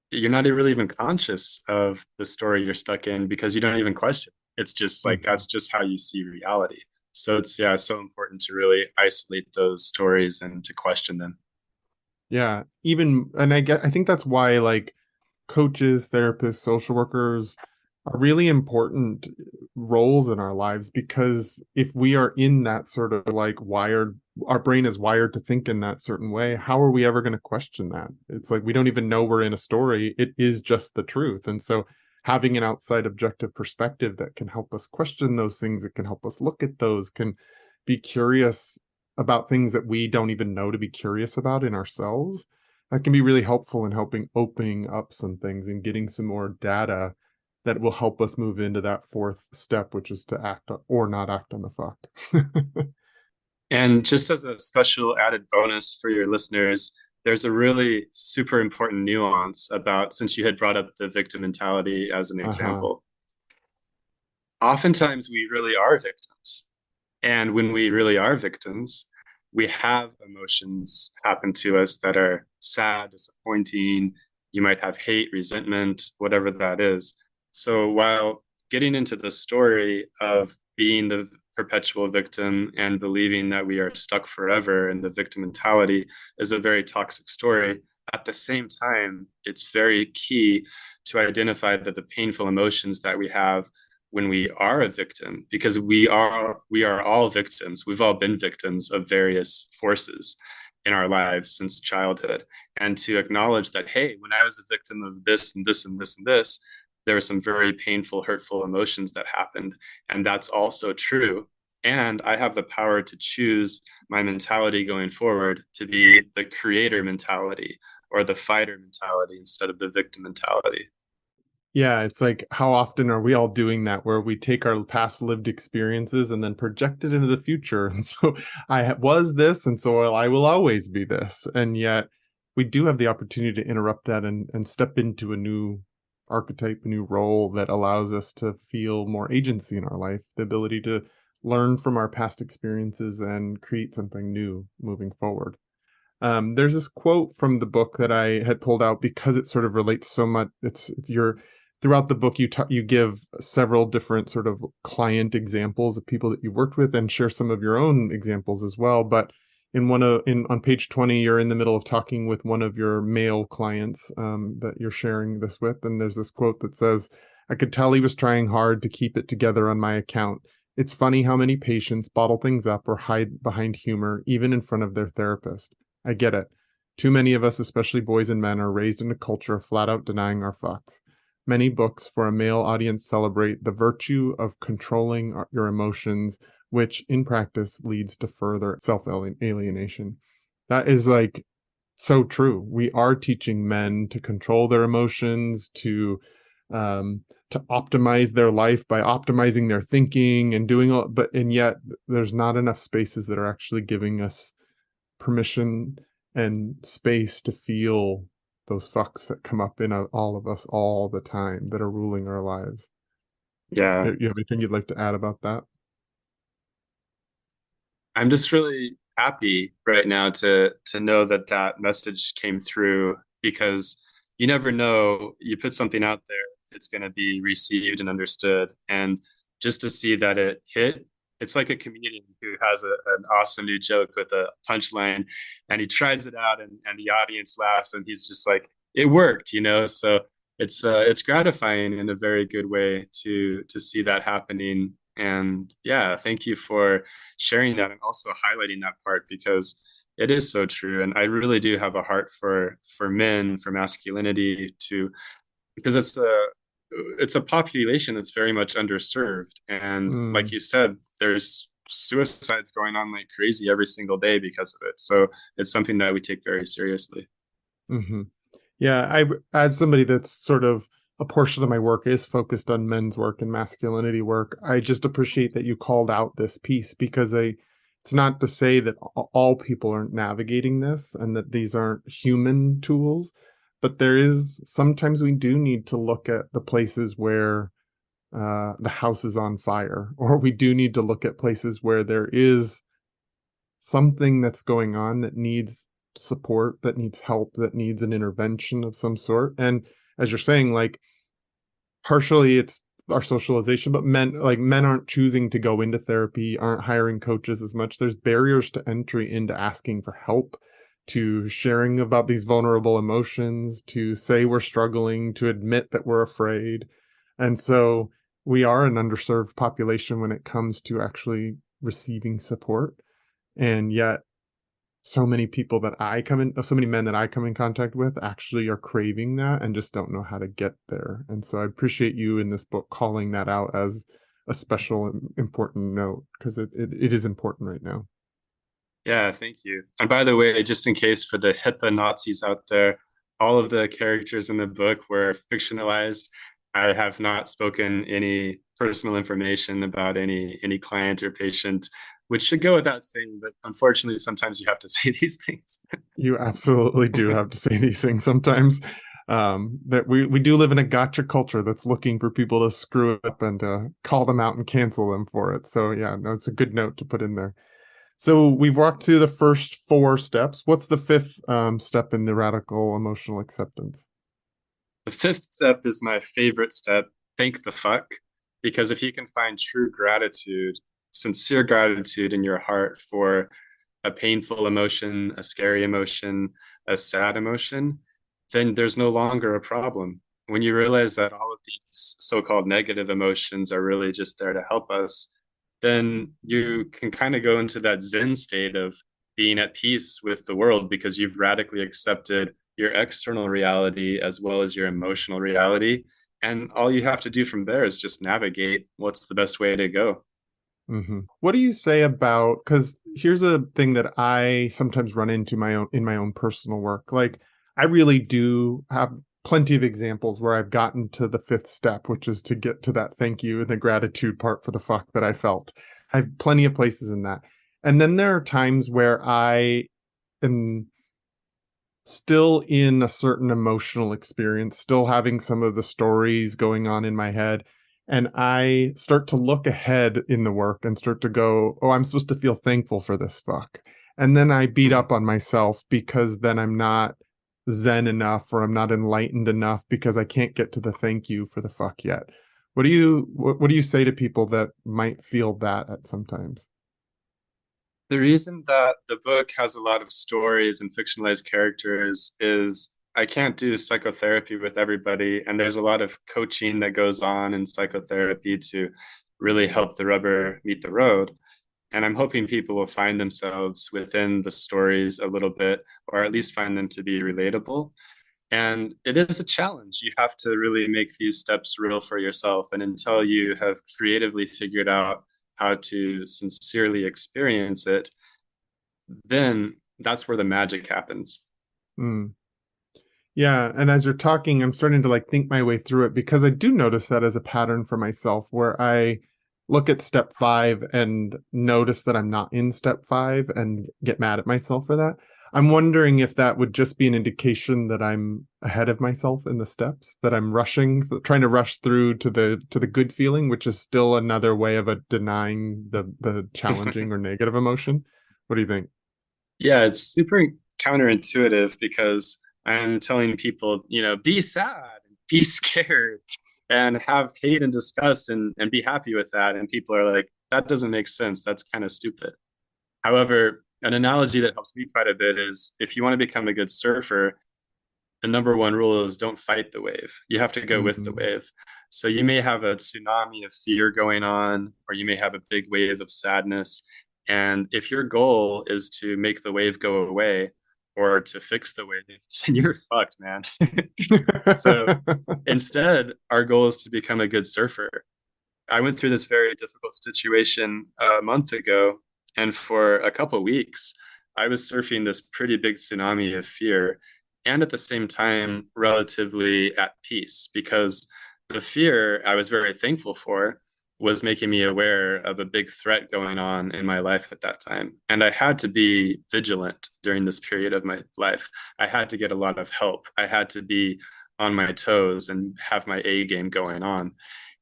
you're not really even conscious of the story you're stuck in because you don't even question. It's just like Mhm. that's just how you see reality. So it's, yeah, so important to really isolate those stories and to question them. Yeah, even and I think that's why like coaches, therapists, social workers are really important roles in our lives, because if we are in that sort of like wired, our brain is wired to think in that certain way, how are we ever going to question that? It's like we don't even know we're in a story. It is just the truth. And so having an outside objective perspective that can help us question those things, that can help us look at those, can be curious about things that we don't even know to be curious about in ourselves, that can be really helpful in helping opening up some things and getting some more data that will help us move into that fourth step, which is to act or not act on the fuck. And just as a special added bonus for your listeners, there's a really super important nuance about, since you had brought up the victim mentality as an Uh-huh. example, oftentimes we really are victims. And when we really are victims, we have emotions happen to us that are sad, disappointing. You might have hate, resentment, whatever that is. So while getting into the story of being the perpetual victim and believing that we are stuck forever in the victim mentality is a very toxic story, at the same time, it's very key to identify that the painful emotions that we have when we are a victim, because we are all victims. We've all been victims of various forces in our lives since childhood. And to acknowledge that, hey, when I was a victim of this and this and this and this, there were some very painful, hurtful emotions that happened. And that's also true. And I have the power to choose my mentality going forward to be the creator mentality or the fighter mentality instead of the victim mentality. Yeah, it's like how often are we all doing that, where we take our past lived experiences and then project it into the future? And so was this, and so I will always be this. And yet we do have the opportunity to interrupt that and step into a new archetype, a new role that allows us to feel more agency in our life, the ability to learn from our past experiences and create something new moving forward. There's this quote from the book that I had pulled out because it sort of relates so much. It's your throughout the book you give several different sort of client examples of people that you've worked with and share some of your own examples as well. But in on page 20, you're in the middle of talking with one of your male clients that you're sharing this with, and there's this quote that says, "I could tell he was trying hard to keep it together on my account. It's funny how many patients bottle things up or hide behind humor, even in front of their therapist. I get it. Too many of us, especially boys and men, are raised in a culture of flat out denying our fucks. Many books for a male audience celebrate the virtue of controlling your emotions, which in practice leads to further self alienation." That is like so true. We are teaching men to control their emotions, to optimize their life by optimizing their thinking and doing all, but and yet there's not enough spaces that are actually giving us permission and space to feel those fucks that come up in all of us all the time that are ruling our lives. Yeah. You have anything you'd like to add about that? I'm just really happy right now to know that that message came through because you never know. You put something out there, it's going to be received and understood, and just to see that it hit. It's like a comedian who has an awesome new joke with a punchline, and he tries it out, and the audience laughs, and he's just like, "It worked," you know. So it's gratifying in a very good way to see that happening. And yeah, thank you for sharing that and also highlighting that part because it is so true. And I really do have a heart for men, for masculinity, to because it's a population that's very much underserved. And like Mm, you said, there's suicides going on like crazy every single day because of it. So it's something that we take very seriously. hmm. Yeah, as somebody that's sort of a portion of my work is focused on men's work and masculinity work, I just appreciate that you called out this piece because it's not to say that all people aren't navigating this and that these aren't human tools, but there is sometimes we do need to look at the places where the house is on fire, or we do need to look at places where there is something that's going on that needs support, that needs help, that needs an intervention of some sort. And as you're saying, like partially it's our socialization, but men aren't choosing to go into therapy, aren't hiring coaches as much. There's barriers to entry into asking for help, to sharing about these vulnerable emotions, to say we're struggling, to admit that we're afraid. And so we are an underserved population when it comes to actually receiving support. And yet so many people that so many men that I come in contact with actually are craving that and just don't know how to get there. And so I appreciate you in this book calling that out as a special and important note because it is important right now. Yeah, thank you. And by the way, just in case for the HIPAA Nazis out there, all of the characters in the book were fictionalized. I have not spoken any personal information about any client or patient, which should go without saying, but unfortunately, sometimes you have to say these things. You absolutely do have to say these things sometimes. That we do live in a gotcha culture that's looking for people to screw it up and call them out and cancel them for it. So yeah, no, it's a good note to put in there. So we've walked through the first four steps. What's the fifth step in the radical emotional acceptance? The fifth step is my favorite step. Thank the fuck. Because if you can find true gratitude, sincere gratitude in your heart for a painful emotion, a scary emotion, a sad emotion, then there's no longer a problem. When you realize that all of these so-called negative emotions are really just there to help us, then you can kind of go into that Zen state of being at peace with the world because you've radically accepted your external reality as well as your emotional reality. And all you have to do from there is just navigate what's the best way to go. What do you say about, because here's a thing that I sometimes run into my own personal work. Like I really do have plenty of examples where I've gotten to the fifth step, which is to get to that thank you and the gratitude part for the fuck that I felt. I have plenty of places in that. And then there are times where I am still in a certain emotional experience, still having some of the stories going on in my head. And I start to look ahead in the work and start to go, oh, I'm supposed to feel thankful for this fuck. And then I beat up on myself because then I'm not zen enough or I'm not enlightened enough because I can't get to the thank you for the fuck yet. What do you say to people that might feel that at sometimes? The reason that the book has a lot of stories and fictionalized characters is I can't do psychotherapy with everybody, and there's a lot of coaching that goes on in psychotherapy to really help the rubber meet the road. And I'm hoping people will find themselves within the stories a little bit, or at least find them to be relatable. And it is a challenge. You have to really make these steps real for yourself. And until you have creatively figured out how to sincerely experience it, then that's where the magic happens. Mm. Yeah, and as you're talking, I'm starting to like think my way through it because I do notice that as a pattern for myself where I look at step 5 and notice that I'm not in step 5 and get mad at myself for that. I'm wondering if that would just be an indication that I'm ahead of myself in the steps, that I'm trying to rush through to the good feeling, which is still another way of denying the challenging or negative emotion. What do you think? Yeah, it's super counterintuitive because I'm telling people, be sad, be scared, and have hate and disgust and be happy with that. And people are like, that doesn't make sense. That's kind of stupid. However, an analogy that helps me quite a bit is if you want to become a good surfer, the number one rule is don't fight the wave. You have to go with the Mm-hmm. wave. So you may have a tsunami of fear going on, or you may have a big wave of sadness. And if your goal is to make the wave go away or to fix the wave, then you're fucked, man. So instead, our goal is to become a good surfer. I went through this very difficult situation a month ago, and for a couple of weeks, I was surfing this pretty big tsunami of fear, and at the same time, relatively at peace because the fear I was very thankful for was making me aware of a big threat going on in my life at that time. And I had to be vigilant during this period of my life. I had to get a lot of help. I had to be on my toes and have my A game going on.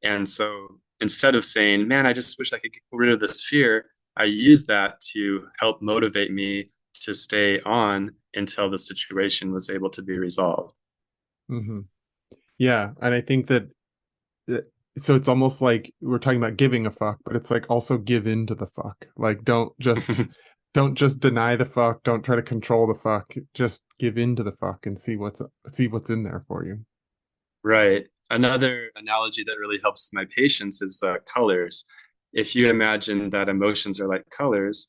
And so instead of saying, man, I just wish I could get rid of this fear, I use that to help motivate me to stay on until the situation was able to be resolved. Mm-hmm. Yeah, and I think that uh, so it's almost like we're talking about giving a fuck, but it's like also give in to the fuck. Like don't just deny the fuck, don't try to control the fuck. Just give in to the fuck and see what's in there for you. Right. Another analogy that really helps my patients is colors. If you imagine that emotions are like colors,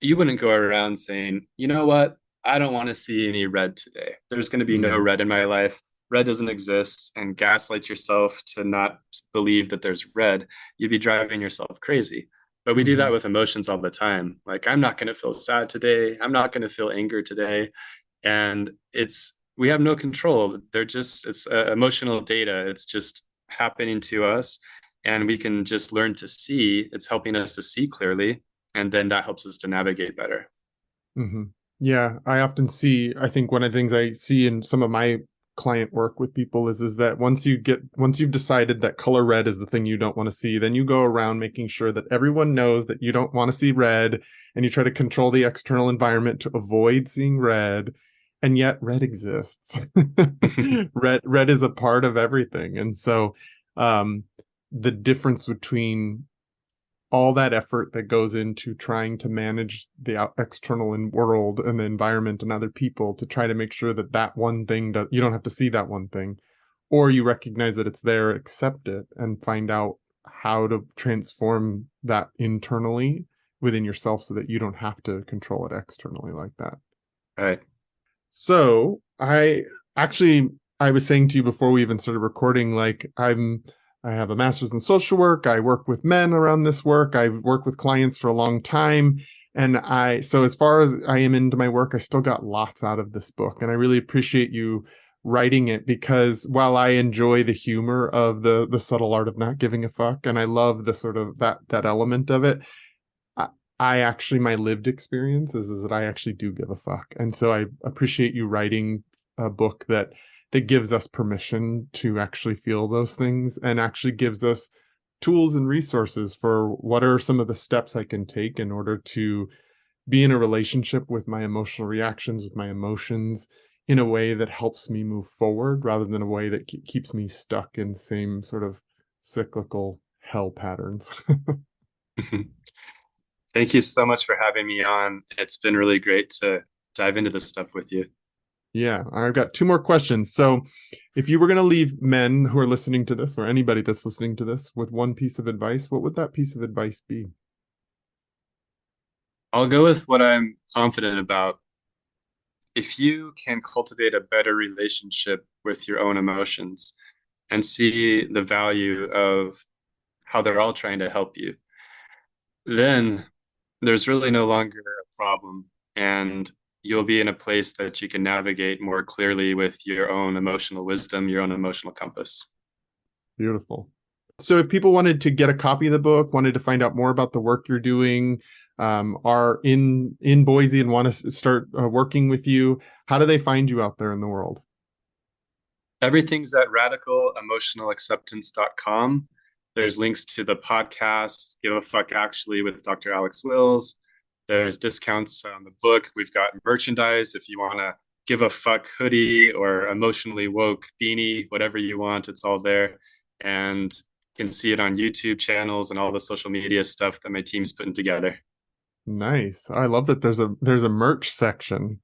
you wouldn't go around saying, you know what? I don't want to see any red today. There's going to be no Mm. red in my life. Red doesn't exist, and gaslight yourself to not believe that there's red. You'd be driving yourself crazy. But we do that Hmm. with emotions all the time. Like, I'm not going to feel sad today. I'm not going to feel anger today. And we have no control. It's emotional data. It's just happening to us. And we can just learn to see. It's helping us to see clearly and then that helps us to navigate better. Hmm. Yeah, I think one of the things I see in some of my client work with people is that once you've decided that color red is the thing you don't want to see, then you go around making sure that everyone knows that you don't want to see red, and you try to control the external environment to avoid seeing red, and yet red exists. Red is a part of everything. And so um the difference between all that effort that goes into trying to manage the external world and the environment and other people to try to make sure that that one thing that you don't have to see that one thing, or you recognize that it's there, accept it, and find out how to transform that internally within yourself so that you don't have to control it externally like that. Right. So I was saying to you before we even started recording, like I have a master's in social work. I work with men around this work. I've worked with clients for a long time. So as far as I am into my work, I still got lots out of this book. And I really appreciate you writing it because while I enjoy the humor of the subtle art of not giving a fuck, and I love the sort of that element of it, I, I actually, my lived experience is that I actually do give a fuck. And so I appreciate you writing a book that gives us permission to actually feel those things and actually gives us tools and resources for what are some of the steps I can take in order to be in a relationship with my emotional reactions, with my emotions, in a way that helps me move forward rather than a way that keeps me stuck in the same sort of cyclical hell patterns. Thank you so much for having me on. It's been really great to dive into this stuff with you. Yeah, I've got two more questions. So, if you were going to leave men who are listening to this, or anybody that's listening to this, with one piece of advice, what would that piece of advice be? I'll go with what I'm confident about. If you can cultivate a better relationship with your own emotions and see the value of how they're all trying to help you, then there's really no longer a problem. And you'll be in a place that you can navigate more clearly with your own emotional wisdom, your own emotional compass. Beautiful. So, if people wanted to get a copy of the book, wanted to find out more about the work you're doing, are in Boise and want to start working with you, how do they find you out there in the world? Everything's at radicalemotionalacceptance.com. There's links to the podcast, Give a Fuck Actually with Dr. Alex Wills. There's discounts on the book. We've got merchandise. If you want to give a fuck hoodie or emotionally woke beanie, whatever you want, it's all there. And you can see it on YouTube channels and all the social media stuff that my team's putting together. Nice. I love that there's a merch section.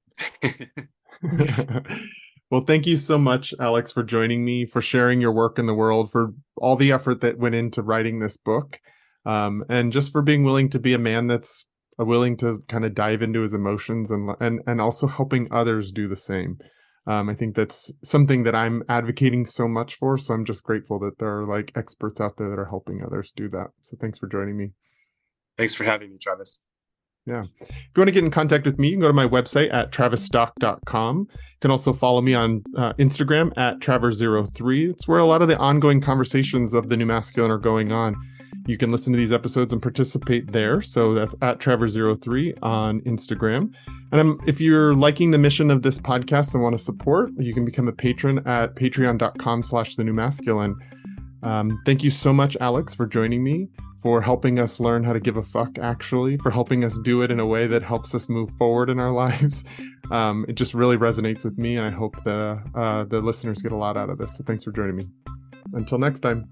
Well, thank you so much, Alex, for joining me, for sharing your work in the world, for all the effort that went into writing this book, and just for being willing to be a man that's willing to kind of dive into his emotions and also helping others do the same. I think that's something that I'm advocating so much for. So I'm just grateful that there are like experts out there that are helping others do that. So thanks for joining me. Thanks for having me, Travis. Yeah. If you want to get in contact with me, you can go to my website at travisstock.com. You can also follow me on Instagram at Traver03. It's where a lot of the ongoing conversations of the New Masculine are going on. You can listen to these episodes and participate there. So that's at Traver03 on Instagram. And if you're liking the mission of this podcast and want to support, you can become a patron at patreon.com/thenewmasculine. Thank you so much, Alex, for joining me, for helping us learn how to give a fuck, actually, for helping us do it in a way that helps us move forward in our lives. It just really resonates with me, and I hope that the listeners get a lot out of this. So thanks for joining me. Until next time.